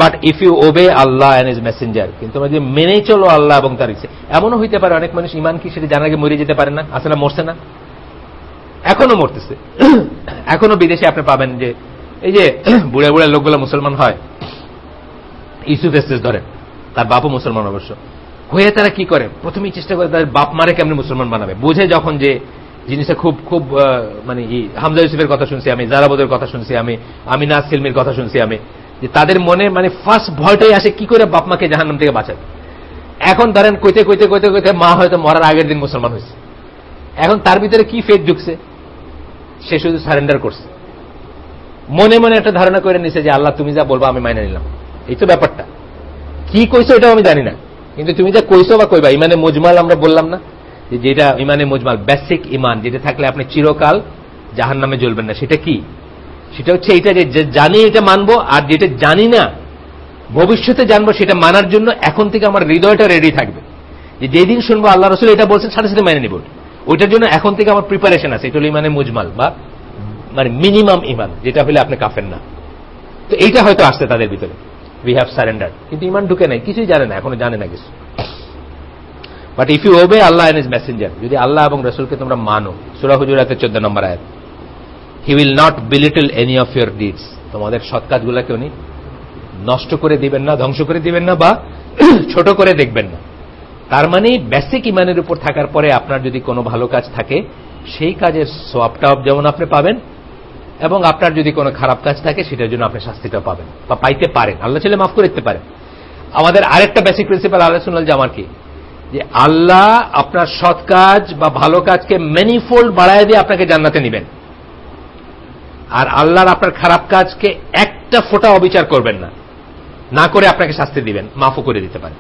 But if you obey Allah and his messenger, কিন্তু তোমরা যে মেনে চলো আল্লাহ এবং তার ইচ্ছে। এমনও হইতে পারে অনেক মানুষ ঈমান কি সেটা জানার আগে মরে যেতে পারে না, আসলে মরছে না, এখনো মরতেছে। এখনো বিদেশে আপনি পাবেন যে এই যে বুড়ে বুড়ে লোকগুলো মুসলমান হয়, ইউসুফ এসেস ধরেন, তার বাপও মুসলমান অবশ্য, হয়ে তারা কি করে, প্রথমেই চেষ্টা করে তাদের বাপ মারে কেমনি মুসলমান বানাবে। বোঝে যখন যে জিনিসটা খুব খুব মানে হামজা ইউসুফের কথা শুনছি আমি, জারাবদের কথা শুনছি আমি, আমিনা সিলমির কথা শুনছি আমি, যে তাদের মনে মানে ফার্স্ট ভয়টাই আসে কি করে বাপ মাকে জাহান্নাম থেকে বাঁচাবে। এখন ধরেন কইতে কইতে কইতে কইতে মা হয়তো মরার আগের দিন মুসলমান হয়েছে, এখন তার ভিতরে কি ফেথ ঢুকছে, সে শুধু সারেন্ডার করছে, মনে মনে একটা ধারণা করে নিছে যে আল্লাহ তুমি যা বলবো আমি মাইনে নিলাম। এই তো ব্যাপারটা, কি কইছো এটাও আমি জানি না, কিন্তু তুমি যা কইছো বা কইবা, ইমানে মুজমাল আমরা বললাম না, যেটা ইমানে মুজমাল বেসিক ইমান, যেটা থাকলে আপনি চিরকাল জাহান্নামে জ্বলবেন না, সেটা কি? সেটা হচ্ছে এইটা যে জানি এটা মানবো, আর যেটা জানি না ভবিষ্যতে জানবো সেটা মানার জন্য এখন থেকে আমার হৃদয়টা রেডি থাকবে, যে যেদিন শুনবো আল্লাহ রাসূল এটা বলছেন সাথে সাথে মেনে নিব, ওইটার জন্য এখন থেকে আমার প্রিপারেশন আছে। এটা হলো ইমানে মুজমাল বা মানে মিনিমাম ইমান, যেটা হলে আপনি কাফের না। তো এইটা হয়তো আসছে তাদের ভিতরে, উই হ্যাভ সারেন্ডার, কিন্তু ইমান ঢুকে নাই, কিছুই জানে না, এখনো জানে না কিছু। But if you obey Allah and his messenger, যদি আল্লাহ এবং রাসূলকে তোমরা মানো, সূরা হুজুরাতের 14 নম্বর আয়াত, he will not belittle any of your deeds, তোমাদের সৎ কাজগুলোকে উনি নষ্ট করে দিবেন না, ধ্বংস করে দিবেন না, বা ছোট করে দেখবেন না। তার মানে বেসিক ইমানের উপর থাকার পরে আপনার যদি কোনো ভালো কাজ থাকে, সেই কাজের সওয়াবটাও যেমন আপনি পাবেন, এবং আপনার যদি কোনো খারাপ কাজ থাকে সেটার জন্য আপনি শাস্তিটাও পাবেন বা পাইতে পারেন, আল্লাহ চাইলে মাফ করে দিতে পারেন। আমাদের আরেকটা বেসিক প্রিন্সিপাল আহলে সুন্নাত জামার কি, যে আল্লাহ আপনার সৎ কাজ বা ভালো কাজকে ম্যানিফোল্ড বাড়ায় দিয়ে আপনাকে জান্নাতে নেবেন, আর আল্লাহর আপনার খারাপ কাজকে একটা ফোঁটা অবিচার করবেন না, না করে আপনাকে শাস্তি দিবেন, মাফও করে দিতে পারেন।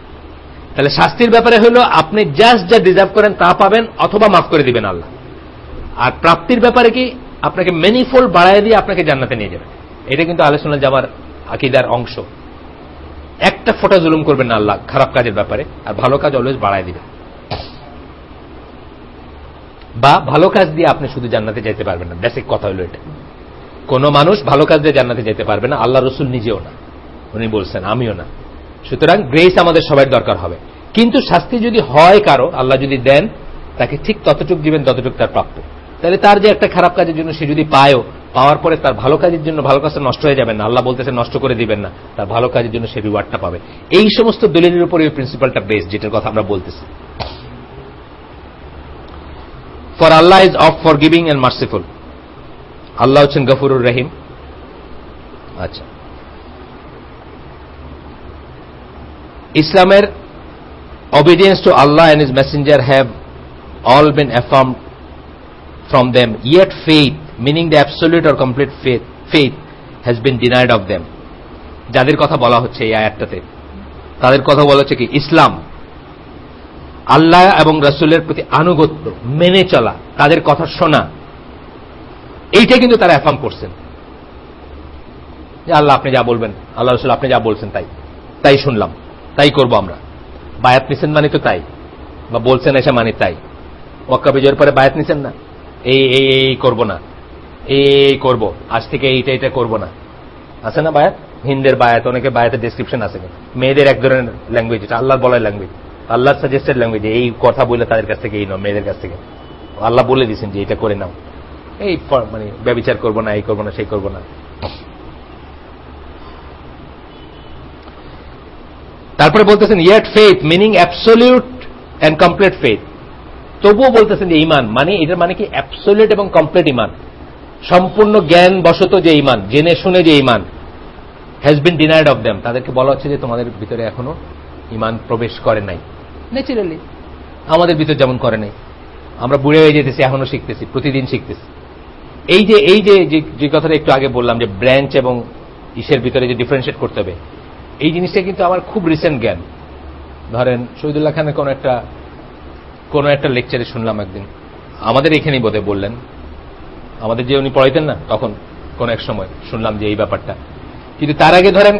তাহলে শাস্তির ব্যাপারে হলো আপনি জাস্ট যা ডিজার্ভ করেন তা পাবেন, অথবা মাফ করে দিবেন আল্লাহ। আর প্রাপ্তির ব্যাপারে কি, আপনাকে ম্যানিফোল্ড বাড়ায় দিয়ে আপনাকে জান্নাতে নিয়ে যাবেন। এটা কিন্তু আহলে সুন্নাত জামার আকীদার অংশ। একটা ফোঁটা জুলুম করবেন না আল্লাহ খারাপ কাজের ব্যাপারে, আর ভালো কাজ অলওয়েজ বাড়ায় দিবেন। বা ভালো কাজ দিয়ে আপনি শুধু জান্নাতে যেতে পারবেন না, বেসিক কথা হলো এটা। কোন মানুষ ভালো কাজ দিয়ে জান্নাতে যেতে পারবে না, আল্লাহ রাসূল নিজেও না, উনি বলছেন আমিও না। সুতরাং গ্রেস আমাদের সবার দরকার হবে, কিন্তু শাস্তি যদি হয় কারো, আল্লাহ যদি দেন, তাকে ঠিক ততটুক দিবেন যতটুক তার প্রাপ্য। তাহলে তার যে একটা খারাপ কাজের জন্য সে যদি পায়ও, পাওয়ার পরে তার ভালো কাজের জন্য ভালো কাজটা নষ্ট হয়ে যাবে না, আল্লাহ বলতেছেন নষ্ট করে দিবেন না, তার ভালো কাজের জন্য সে রিওয়ার্ডটা পাবে। এই সমস্ত দলিলের উপরে এই প্রিন্সিপালটা বেস, যেটার কথা আমরা বলতেছি। For Allah is of forgiving and merciful, Allah হচ্ছেন গফুরুর রহিম। আচ্ছা, ইসলামের obedience to Allah and His Messenger have all been affirmed from them, yet faith, meaning the absolute or complete faith has been denied of them. যাদের কথা বলা হচ্ছে এই আয়াতটাতে, তাদের কথা বলা হচ্ছে কি, ইসলাম, আল্লাহ এবং রাসূলের প্রতি আনুগত্য, মেনে চলা, তাদের কথা শোনা, এইটা কিন্তু তারা অ্যাফার্ম করছেন যে আল্লাহ আপনি যা বলবেন, আল্লাহ রাসূল আপনি যা বলছেন তাই শুনলাম, তাই করব আমরা। বায়াত নিছেন মানে তো তাই, বা বলছেন এসে মানে তাই। মক্কা বিজয়ের পরে বায়াত নিছেন না, এই করব না, এই করব, আজ থেকে এইটা করব না, আছে না বায়াত? হিন্দের বায়াত, অনেকে বায়াতের ডেসক্রিপশন আছে। মেয়েদের এক ধরনের ল্যাঙ্গুয়েজ, এটা আল্লাহর বলার ল্যাঙ্গুয়েজ, আল্লাহর সাজেস্টেড ল্যাঙ্গুয়েজ। এই কথা বলে তাদের কাছ থেকে এই নাও, মেয়েদের কাছ থেকে আল্লাহ বলে দিয়েছেন যে এটা করে নাও, এই মানে ব্যভিচার করব না, এই করব না, সেই করব না। তারপরে বলতেছেন yet faith, meaning absolute and complete faith. তবুও বলতেছেন যে ইমান মানে, এটার মানে কি অ্যাবসলিউট এবং কমপ্লিট ইমান, সম্পূর্ণ জ্ঞান বশত যে ইমান, জেনে শুনে যে ইমান, has been denied of them. তাদেরকে বলা হচ্ছে যে তোমাদের ভিতরে এখনো ইমান প্রবেশ করে নাই। ন্যাচারালি আমাদের ভিতরে যেমন করে নাই, আমরা বুড়ে হয়ে যেতেছি, এখনো শিখতেছি, প্রতিদিন শিখতেছি। এই যে কথাটা একটু আগে বললাম যে ব্রাঞ্চ এবং ইসের ভিতরে যে ডিফারেন্সিয়েট করতে হবে, এই জিনিসটা কিন্তু আমার খুব রিসেন্ট জ্ঞান। ধরেন শহীদুল্লাহ খানের কোন একটা লেকচারে শুনলাম একদিন, আমাদের এখানেই বোধহয় বললেন, আমাদের যে উনি পড়াইতেন না তখন কোন এক সময় শুনলাম যে এই ব্যাপারটা। কিন্তু তার আগে ধরেন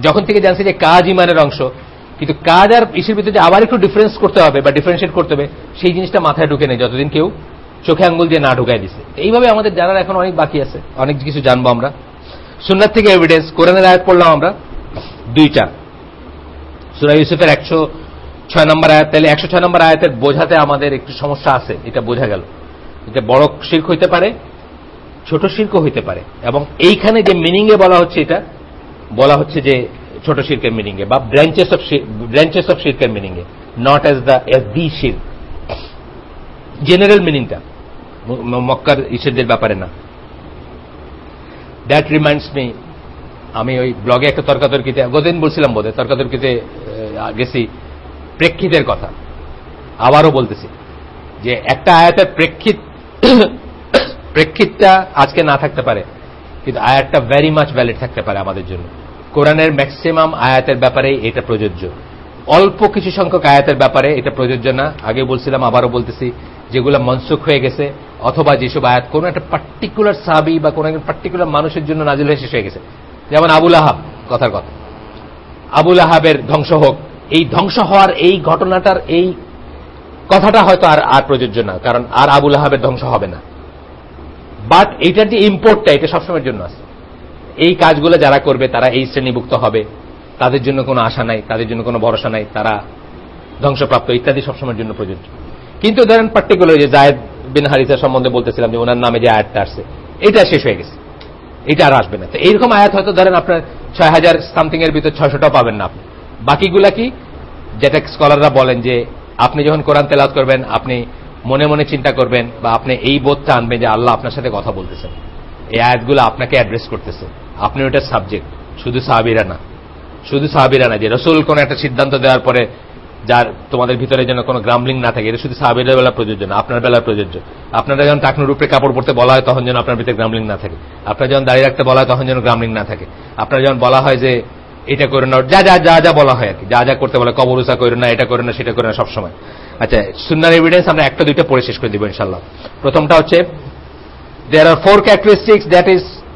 যখন থেকে জানছি যে কাজ ইমানের অংশ, কিন্তু কাজ আর ইসের ভিতরে যে আবার একটু ডিফারেন্স করতে হবে বা ডিফারেন্সিয়েট করতে হবে, সেই জিনিসটা মাথায় ঢুকে নেই যতদিন কেউ চোখে আঙ্গুল দিয়ে না ঢুকাই দিছে। এইভাবে আমাদের জানার এখন অনেক বাকি আছে, অনেক কিছু জানবো আমরা। সুন্নাত থেকে এভিডেন্স, কোরআনের আয়াত পড়লাম আমরা দুইটা, সূরা ইউসুফের 106 নম্বর আয়াত। তাহলে 106 নম্বর আয়াতের বোঝাতে আমাদের একটু সমস্যা আছে, এটা বোঝা গেল। এটা বড় শিরক হইতে পারে, ছোট শিরকও হইতে পারে। এবং এইখানে যে মিনিং এ বলা হচ্ছে, এটা বলা হচ্ছে যে ছোট শিরকের মিনিং এ বা ব্রাঞ্চেস অফ শিরকের meaning A, not as the শিরক। জেনারেল মিনিংটা মক্কার ইসেদের ব্যাপারে না। দ্যাট রিমাইন্ডস মি, আমি ওই ব্লগে একটা তর্কাতর্কিতে গতদিন বলছিলাম, বোধহয় তর্কাতর্কিতে গেছি প্রেক্ষিতের কথা, আবারও বলতেছি যে একটা আয়াতের প্রেক্ষিতটা আজকে না থাকতে পারে, কিন্তু আয়াতটা ভেরি মাচ ভ্যালিড থাকতে পারে আমাদের জন্য। কোরআনের ম্যাক্সিমাম আয়াতের ব্যাপারে এটা প্রযোজ্য, অল্প কিছু সংখ্যক আয়াতের ব্যাপারে এটা প্রযোজ্য না। আগে বলছিলাম, আবারও বলতেছি, যেগুলো মনসুখ হয়ে গেছে অথবা যেসব আয়াত কোন একটা পার্টিকুলার সাহাবী বা কোন একটা পার্টিকুলার মানুষের জন্য নাজিল হয়ে শেষ হয়ে গেছে, যেমন আবুল আহাব, কথার কথা, আবুল আহাবের ধ্বংস হোক, এই ধ্বংস হওয়ার এই ঘটনাটার এই কথাটা হয়তো আর প্রযোজ্য না, কারণ আর আবুল আহাবের ধ্বংস হবে না। বাট এইটার যে ইম্পোর্টটা, এটা সবসময়ের জন্য আছে। এই কাজগুলো যারা করবে তারা এই শ্রেণীভুক্ত হবে, তাদের জন্য কোনো আশা নাই, তাদের জন্য কোনো ভরসা নাই, তারা ধ্বংসপ্রাপ্ত, ইত্যাদি সবসময়ের জন্য প্রযোজ্য। কিন্তু ধরেন পার্টিকুলার যে জায়েদ বিন হারিসা সম্বন্ধে বলতেছিলাম, যে ওনার নামে যে আয়াতটা আসছে, এটা শেষ হয়ে গেছে, এটা আর আসবে না। তো এইরকম আয়াত হয়তো ধরেন আপনার 6000 সামথিং এর ভিতর 600টাও পাবেন না আপনি। বাকিগুলা কি, যেটা স্কলাররা বলেন যে আপনি যখন কোরআন তেলাওয়াত করবেন, আপনি মনে মনে চিন্তা করবেন বা আপনি এই বোধটা আনবেন যে আল্লাহ আপনার সাথে কথা বলতেছেন, এই আয়াতগুলো আপনাকে অ্যাড্রেস করতেছে, আপনি ওটার সাবজেক্ট। শুধু সাহাবীরা না, যে রাসূল কোন একটা সিদ্ধান্ত দেওয়ার পরে যার তোমাদের ভিতরে যেন কোনো গ্রামলিং না থাকে, এটা শুধু সাহাবীদের বেলা প্রযোজ্য না, আপনার বেলা প্রযোজ্য। আপনারা যখন টাকনুর উপরে কাপড় পরতে বলা হয়, তখন যেন আপনার ভিতরে গ্রামলিং না থাকে। আপনার যখন দাঁড়িয়ে রাখতে বলা হয়, তখন যেন গ্রামলিং না থাকে। আপনার যখন বলা হয় যে এটা করে না, যা বলা হয় আর কি, যা করতে বলে, কবরুসা করে না, এটা করে না, সেটা করে না, সবসময়। আচ্ছা, সুন্নাহর এভিডেন্স আমরা একটা দুইটা পড়ে শেষ করে দিব ইনশাআল্লাহ। প্রথমটা হচ্ছে, there are 4 characteristics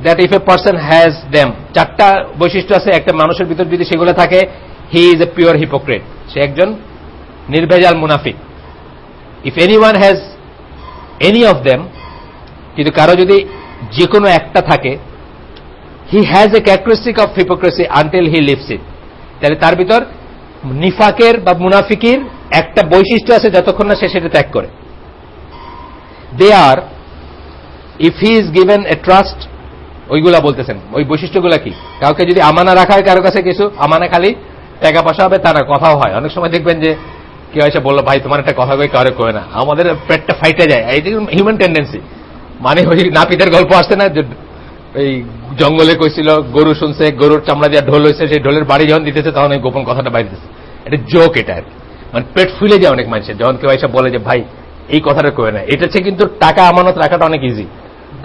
that if a person has them, 4টা বৈশিষ্ট্য আছে একটা মানুষের ভিতর, যদি সেগুলো থাকে, he is a pure hypocrite, সে একজন নির্ভেজাল মুনাফিক। if anyone has any of them, কিন্তু কারো যদি যে কোনো একটা থাকে, he has a characteristic of hypocrisy until he lives it, তাহলে তার ভিতর নিফাকের বা মুনাফিকের একটা বৈশিষ্ট্য আছে যতক্ষণ না সে সেটা ত্যাগ করে। they are, if he is given a trust, ওইগুলা বলতেছেন, ওই বৈশিষ্ট্যগুলা কি, কাউকে যদি আমানা রাখা হয় কারো কাছে কিছু, আমানা খালি টাকা পয়সা হবে তা না, কথাও হয়। অনেক সময় দেখবেন যে কেউ এসে বললো, ভাই তোমার একটা কথা কই, কারো কয় না, আমাদের পেটটা ফাইটে যায়। এই হিউম্যান টেন্ডেন্সি, মানে ওই নাপিতের গল্প আসছে না, এই জঙ্গলে কইছিল, গরু শুনছে, গরুর চামড়া দিয়ে ঢোল হয়েছে, সেই ঢোলের বাড়ি যখন দিতেছে তখন ওই গোপন কথাটা বাইরেছে। এটা জোক, এটা মানে পেট ফুলে যায় অনেক মানুষের যখন কেউ এসে বলে যে ভাই এই কথাটা কয় না। এটা হচ্ছে কিন্তু টাকা আমানত রাখাটা অনেক ইজি।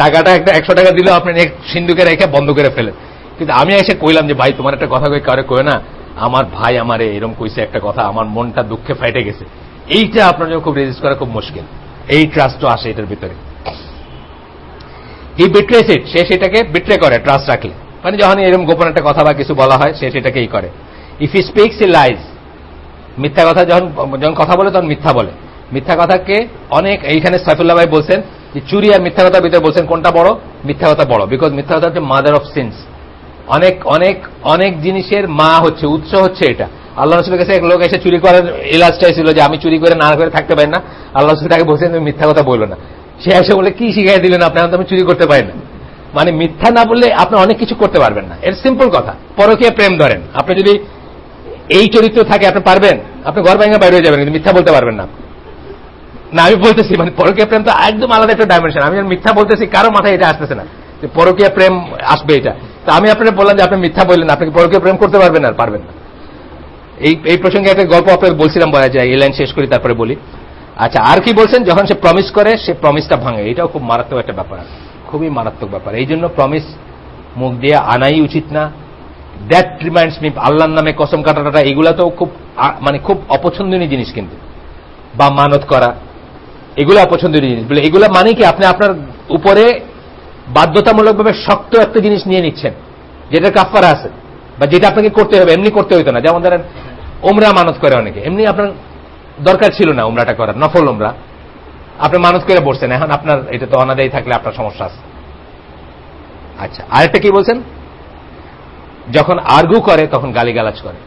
টাকাটা একটা 100 টাকা দিলেও আপনি এক সিন্ধুকে রেখে বন্ধ করে ফেলেন। কিন্তু আমি এসে কইলাম যে ভাই তোমার একটা কথা কই, কারে কয় না, আমার ভাই আমারে এরকম কইছে একটা কথা, আমার মনটা দুঃখে ফাইটে গেছে, এইটা আপনার জন্য খুব রেজিস্ট করা খুব মুশকিল। এই ট্রাস্টও আসে এটার ভিতরে। হি বিট্রেস ইট, সে সেটাকে বিট্রে করে ট্রাস্ট রাখলে, মানে যখন এরকম গোপন একটা কথা বা কিছু বলা হয়, সে সেটাকেই করে। If he speaks he lies, মিথ্যা কথা যখন কথা বলে তখন মিথ্যা বলে। মিথ্যা কথাকে অনেক, এইখানে সাইফুল্লাহ ভাই বলছেন যে চুরি আর মিথ্যা কথার ভিতরে বলছেন কোনটা বড়, মিথ্যা কথা বড়, বিকজ মিথ্যা কথা হচ্ছে মাদার অফ সিনস। অনেক অনেক অনেক জিনিসের মা হচ্ছে, উৎস হচ্ছে এটা। আল্লাহ রসুলের কাছে এক লোক এসে চুরি করার এলাজ চাইছিল যে আমি চুরি করে না করে থাকতে পারি না, আল্লাহ রসুল তাকে বলছেন তুমি মিথ্যা কথা বললো না। সে এসে বলে কি শিখাই দিলেন আপনি, আমি চুরি করতে পারি না। মানে মিথ্যা না বললে আপনি অনেক কিছু করতে পারবেন না। এর সিম্পল কথা, পরকীয়া প্রেম ধরেন, আপনি যদি এই চরিত্র থাকে আপনি পারবেন, আপনি ঘর ভেঙে বাইরে হয়ে যাবেন, কিন্তু মিথ্যা বলতে পারবেন না। না আমি বলতেছি মানে পরকীয়া প্রেম তো একদম আলাদা একটা ডাইমেনশন। আমি মিথ্যা বলতেছি, কারো মাথায় এটা আসতেছে না যে পরকীয়া প্রেম আসবে এটা। তো আমি আপনাকে বললাম যে আপনি মিথ্যা বললেন, আপনি পরকীয়া প্রেম করতে পারবেন আর পারবেন না। এই প্রসঙ্গে একটা গল্প আপনাকে বলছিলাম, বলা যায়, এই লাইন শেষ করি তারপরে বলি। আচ্ছা, আর কি বলছেন, যখন সে প্রমিস করে সে প্রমিসটা ভাঙে, এটাও খুব মারাত্মক একটা ব্যাপার, খুবই মারাত্মক ব্যাপার। এই জন্য প্রমিস মুখ দিয়ে আনাই উচিত না। দ্যাট রিমাইন্ডস মি, আল্লাহর নামে কসম কাটাটা, এগুলা তো খুব মানে খুব অপছন্দনীয় জিনিস কিন্তু, বা মানত করা, এগুলো অপছন্দনীয় জিনিস বলে। এগুলো মানে কি, আপনি আপনার উপরে বাধ্যতামূলকভাবে শক্ত একটা জিনিস নিয়ে নিচ্ছেন, যেটা কাফারা আছে বা যেটা আপনাকে করতে হবে, এমনি করতে হইতো না। যেমন ধরেন ওমরা মানত করে অনেকে, এমনি আপনার দরকার ছিল না ওমরাটা করার, নফল ওমরা আপনি মানত করে বসছেন, এখন আপনার এটা তো অনাদায়ী থাকলে আপনার সমস্যা আছে। আচ্ছা, আরেকটা কি বলছেন, যখন আর্গু করে তখন গালিগালাজ করে,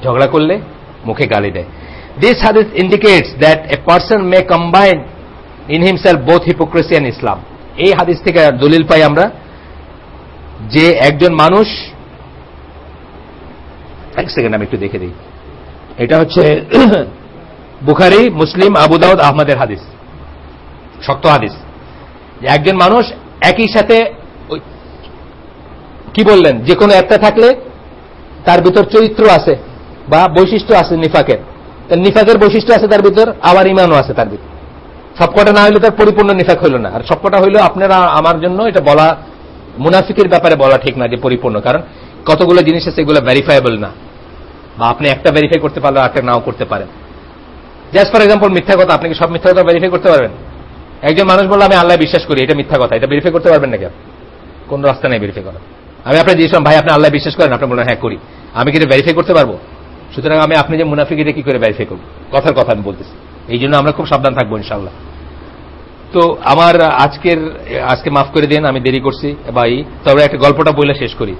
ঝগড়া করলে মুখে গালি দেয়। This hadith indicates that a person may combine in himself both hypocrisy and Islam. এই হাদিস থেকে দলিল পাই আমরা যে একজন মানুষ, এক সেকেন্ড আমি একটু দেখে দিই, এটা হচ্ছে বুখারী, মুসলিম, আবু দাউদ, আহমদের হাদিস, শক্ত হাদিস, যে একজন মানুষ একই সাথে কি বললেন, যে কোনো একটা থাকলে তার ভিতর চরিত্র আছে বা বৈশিষ্ট্য আছে নিফাকের, নিফাকের বৈশিষ্ট্য আছে তার ভিতর, আবার ইমানও আছে তার ভিতর। সবকটা না হইলে তার পরিপূর্ণ নিফাক হইল না, আর সবকটা হইলো আপনারা আমার জন্য এটা বলা, মুনাফিকের ব্যাপারে বলা ঠিক না যে পরিপূর্ণ, কারণ কতগুলো জিনিস আছে এগুলো ভেরিফাইবল না, বা আপনি একটা ভেরিফাই করতে পারলে একটা নাও করতে পারেন। জাস্ট ফর এক্সাম্পল, মিথ্যা কথা, আপনি কি সব মিথ্যা কথা ভেরিফাই করতে পারবেন? একজন মানুষ বললো আমি আল্লাহ বিশ্বাস করি, এটা মিথ্যা কথা, এটা ভেরিফাই করতে পারবেন নাকি? কোন রাস্তা নেই ভেরিফাই করার। আমি আপনার জিজ্ঞেস ভাই আপনি আল্লাহ বিশ্বাস করেন, আপনি বলেন হ্যাঁ করি, আমি কি এটা ভেরিফাই করতে পারবো? সুতরাং আমি আপনি যে মুনাফিক এটা কি করে ভেরিফাই করবো? কথার কথা আমি বলতেছি, এই জন্য আমরা খুব সাবধান থাকবো ইনশাআল্লাহ। তো আমার আজকে মাফ করে দিন, আমি দেরি করছি ভাই, তবে একটা গল্পটা বলে শেষ করি।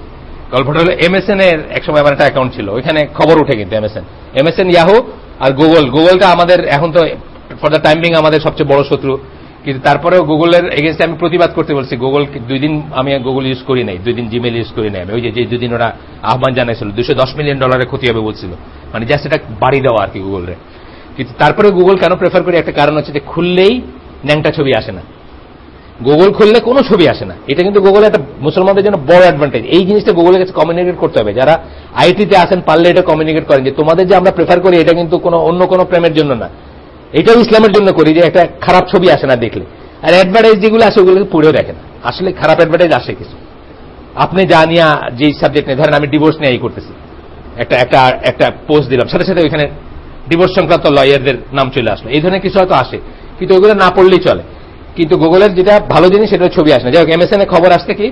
গল্পটা হলো এমএসএন এর একসময় আমার একটা অ্যাকাউন্ট ছিল, ওইখানে খবর উঠে কিন্তু এমএসএন, ইয়াহু আর গুগলটা আমাদের এখন তো ফর দ্য টাইম বিং আমাদের সবচেয়ে বড় শত্রু, কিন্তু তারপরেও গুগলের এগেইনস্টে আমি প্রতিবাদ করতে বলছি। গুগল 2 দিন আমি গুগল ইউজ করি নাই, 2 দিন জিমেল ইউজ করি নাই আমি, ওই যে 2 দিন ওরা আহ্বান জানাইছিল $210 মিলিয়ন ক্ষতি হবে বলছিল, মানে জাস্ট এটা বাড়ি দেওয়া আর কি গুগলের। কিন্তু তারপরে গুগল কেন প্রেফার করি, একটা কারণ হচ্ছে যে খুললেই ন্যাংটা ছবি আসে না, গুগল খুললে কোনো ছবি আসে না। এটা কিন্তু গুগলের একটা মুসলমানদের জন্য বড় অ্যাডভান্টেজ। এই জিনিসটা গুগলের কাছে কমিউনিকেট করতে হবে, যারা আইটিতে আসেন পারলে এটা কমিউনিকেট করেন যে তোমাদের যে আমরা প্রেফার করি এটা কিন্তু কোনো অন্য কোনো প্রেমের জন্য না, এটাও ইসলামের জন্য করি, যে একটা খারাপ ছবি আসে না দেখলে। আর অ্যাডভার্টাইজ যেগুলো আসে ওগুলোকে পড়েও দেখেন, আসলে খারাপ অ্যাডভার্টাইজ আসে কিছু। আপনি যা নিয়ে যে সাবজেক্ট নিয়ে, ধরেন আমি ডিভোর্স নিয়ে করতেছি, একটা পোস্ট দিলাম, সাথে সাথে ওইখানে ডিভোর্স সংক্রান্ত লয়ারদের নাম চলে আসলো, এই ধরনের কিছু হয়তো আসে, কিন্তু ওইগুলো না পড়লেই চলে। কিন্তু গুগলের যেটা ভালো জিনিস সেটা ছবি আসে না। যাই হোক, এমএসএন এ খবর আসছে কি,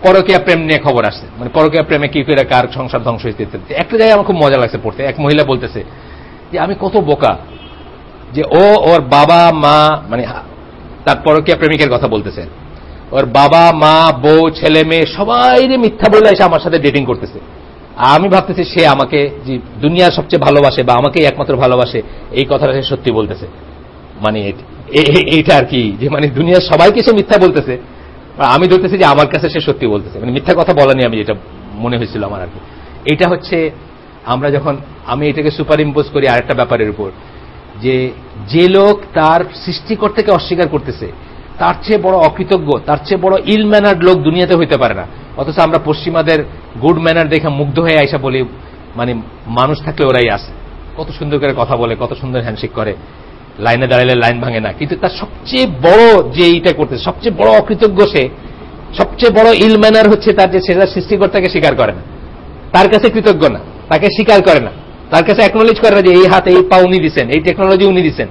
পরকীয়া প্রেম নিয়ে খবর আসছে, মানে পরকীয়া প্রেমে কি করে কার সংসার ধ্বংস হয়েছে। একটা জায়গায় আমার খুব মজা লাগছে পড়তে, এক মহিলা বলতেছে যে আমি কত বোকা, যে ওর বাবা মা, মানে তার পরকীয়া প্রেমিকের কথা বলতেছে, ওর বাবা মা বউ ছেলে মেয়ে সবাই মিথ্যা বলে এসে আমার সাথে ডেটিং করতেছে। আমি ভাবতেছি সে আমাকে যে দুনিয়ার সবচেয়ে ভালোবাসে বা আমাকেই একমাত্র ভালোবাসে, এই কথাটা সে সত্যি বলতেছে। মানে এইটা আর কি, যে মানে দুনিয়ার সবাইকে সে মিথ্যা বলতেছে, আমি ধরতেছি যে আমার কাছে সে সত্যি বলতেছে, মানে মিথ্যা কথা বলেনি, আমি যেটা মনে হয়েছিল আমার আর কি। এটা হচ্ছে আমরা যখন, আমি এটাকে সুপার ইম্পোজ করি আরেকটা ব্যাপারের উপর, যে লোক তার সৃষ্টিকর্তাকে অস্বীকার করতেছে, তার চেয়ে বড় অকৃতজ্ঞ, তার চেয়ে বড় ইল ম্যানার্ড লোক দুনিয়াতে হইতে পারে না। অথচ আমরা পশ্চিমাদের গুড ম্যানার দেখে মুগ্ধ হয়ে আইসা বলি, মানে মানুষ থাকলে ওরাই আসে, কত সুন্দর করে কথা বলে, কত সুন্দর হ্যান্ডশেক করে, লাইনে দাঁড়ালে লাইন ভাঙে না। কিন্তু তার সবচেয়ে বড় যে এইটা করতেছে, সবচেয়ে বড় অকৃতজ্ঞ সে, সবচেয়ে বড় ইল ম্যানার হচ্ছে তার যে সেটা সৃষ্টিকর্তাকে স্বীকার করে না, তার কাছে কৃতজ্ঞ না, তাকে স্বীকার করে না, তার কাছে অ্যাকনোলেজ করে না যে এই হাত এই পা উনি দিচ্ছেন, এই টেকনোলজি উনি দিচ্ছেন।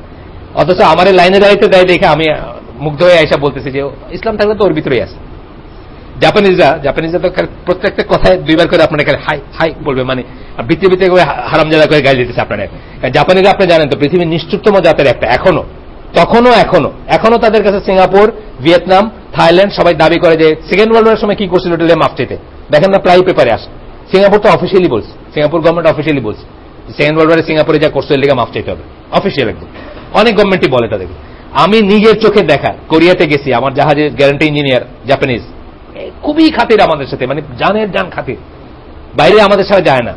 অথচ আমার লাইনে দাঁড়াইতে দেয় দেখে আমি মুগ্ধ হয়ে আইসা বলতেছি যে ইসলাম থাকলে তো ওর ভিতরেই আছে। জাপানিজরা তো প্রত্যেকটা কথায় 2 বার করে আপনার হাই হাই বলবে, মানে বৃত্তি করে হারামজাদা করে গালি দিতেছে আপনার। জাপানিরা আপনি জানেন তো পৃথিবীর নিষ্ঠুরতম জাতের একটা, এখনো তাদের কাছে সিঙ্গাপুর, ভিয়েতনাম, থাইল্যান্ড সবাই দাবি করে যে সেকেন্ড ওয়ার্ল্ড ওয়ারের সময় কি করছিল ওটা মাফ চাইতে। দেখেন না প্রায় পেপারে আসে, সিঙ্গাপুর তো অফিসিয়ালি বলছে, সিঙ্গাপুর গভর্নমেন্ট অফিসিয়ালি বলছে সেকেন্ড ওয়ার্ল্ড ওয়ারে সিঙ্গাপুরে যা করছে এর লেগে মাফ চাইতে হবে, অফিসিয়াল একদম। অনেক গভর্নমেন্টই বলে তাদেরকে। আমি নিজের চোখে দেখা, কোরিয়াতে গেছি, আমার জাহাজের গ্যারান্টি ইঞ্জিনিয়ার জাপানিজ, খুবই খাতির আমাদের সাথে, মানে জানের জান খাতির, বাইরে আমাদের সাথে যায় না।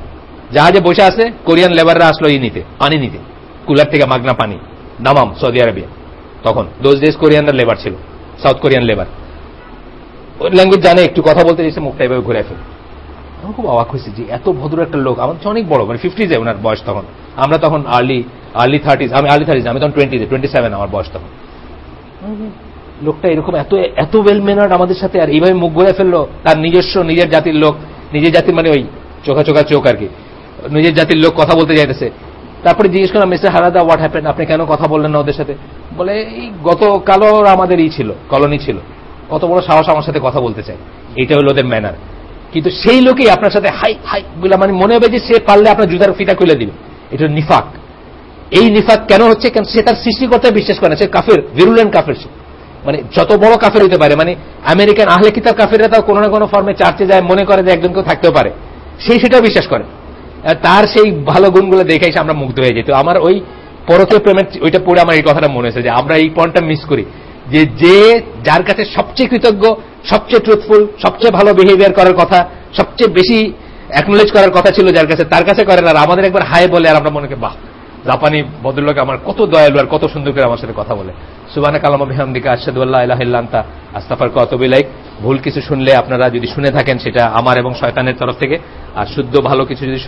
জাহাজে বসে আছে, কোরিয়ান লেবাররা আসলো পানি নিতে, কুলার থেকে মাগনা পানি, দামাম সৌদি আরবিয়া। তখন দোজ ডেজ কোরিয়ানরা লেবার ছিল, সাউথ কোরিয়ান লেবার, ওই ল্যাঙ্গুয়েজ জানে, একটু কথা বলতে এসে মুখটা এভাবে ঘুরে ফেলে। আমি খুব অবাক হয়েছি যে এত ভদ্র একটা লোক, আমার অনেক বড়, মানে 50s ওনার বয়স তখন, আমরা তখন আর্লি 30s, আমি আর্লি 30s, আমি তখন 27 আমার বয়স তখন। লোকটা এরকম এত ওয়েল ম্যানার্ড আমাদের সাথে, আর এইভাবে মুখ ঘুরে ফেললো। তার নিজের জাতির লোক, নিজের জাতির মানে ওই চোখা চোখ আর কি, নিজের জাতির লোক কথা বলতে যাইতেছে। তারপরে জিজ্ঞেস করলাম মিস্টার হারাদা হোয়াট হ্যাপেন, আপনি কেন কথা বললেন না ওদের সাথে? বলে এই গতকালও আমাদের ছিল, কলোনি ছিল, কত বড় সাহস আমার সাথে কথা বলতে চায়, এইটা হলো ওদের ম্যানার। কিন্তু সেই লোকই আপনার সাথে হাই হাই বলে, মানে মনে হবে যে সে পারলে আপনার জুতার ফিতা খুলে দিবে। এটা নিফাক। এই নিফাক কেন হচ্ছে? কেন সে তার সৃষ্টিকর্তায় বিশ্বাস করে না, সে কাফের, ভিরুলেন্ট কাফের। সে মানে যত বড় কাফের হইতে পারে, মানে আমেরিকান আহলে কিতাব কাফেররা তাও কোনো না কোনো ফর্মে চার্চে যায়, মনে করে যে একজন কেউ থাকতেও পারে, সেটাও বিশ্বাস করে। তার সেই ভালো গুণগুলো দেখে আমরা মুগ্ধ হয়ে যেত। আমার ওই পরকীয় প্রেমের ওইটা পড়ে আমার এই কথাটা মনে হয়েছে যে আমরা এই পয়েন্টটা মিস করি, যে যার কাছে সবচেয়ে কৃতজ্ঞ, সবচেয়ে ট্রুথফুল, সবচেয়ে ভালো বিহেভিয়ার করার কথা, সবচেয়ে বেশি অ্যাকনোলেজ করার কথা ছিল যার কাছে, তার কাছে করেন। আর আমাদের একবার হাই বলে আর আমরা মনে করি বাহ, জাপানি ভদ্রলোক আমার কত দয়ালু আর কত সুন্দর করে আমার সাথে কথা বলে। সুবহানাকা আল্লাহুম্মা বিহামদিকা আশহাদু আল্লা ইলাহা ইল্লা আনতা আস্তাগফিরুকা ওয়া আতুবু ইলাইক। ভুল কিছু শুনলে আপনারা যদি শুনে থাকেন সেটা আমার এবং শয়তানের তরফ থেকে, আর শুদ্ধ ভালো কিছু যদি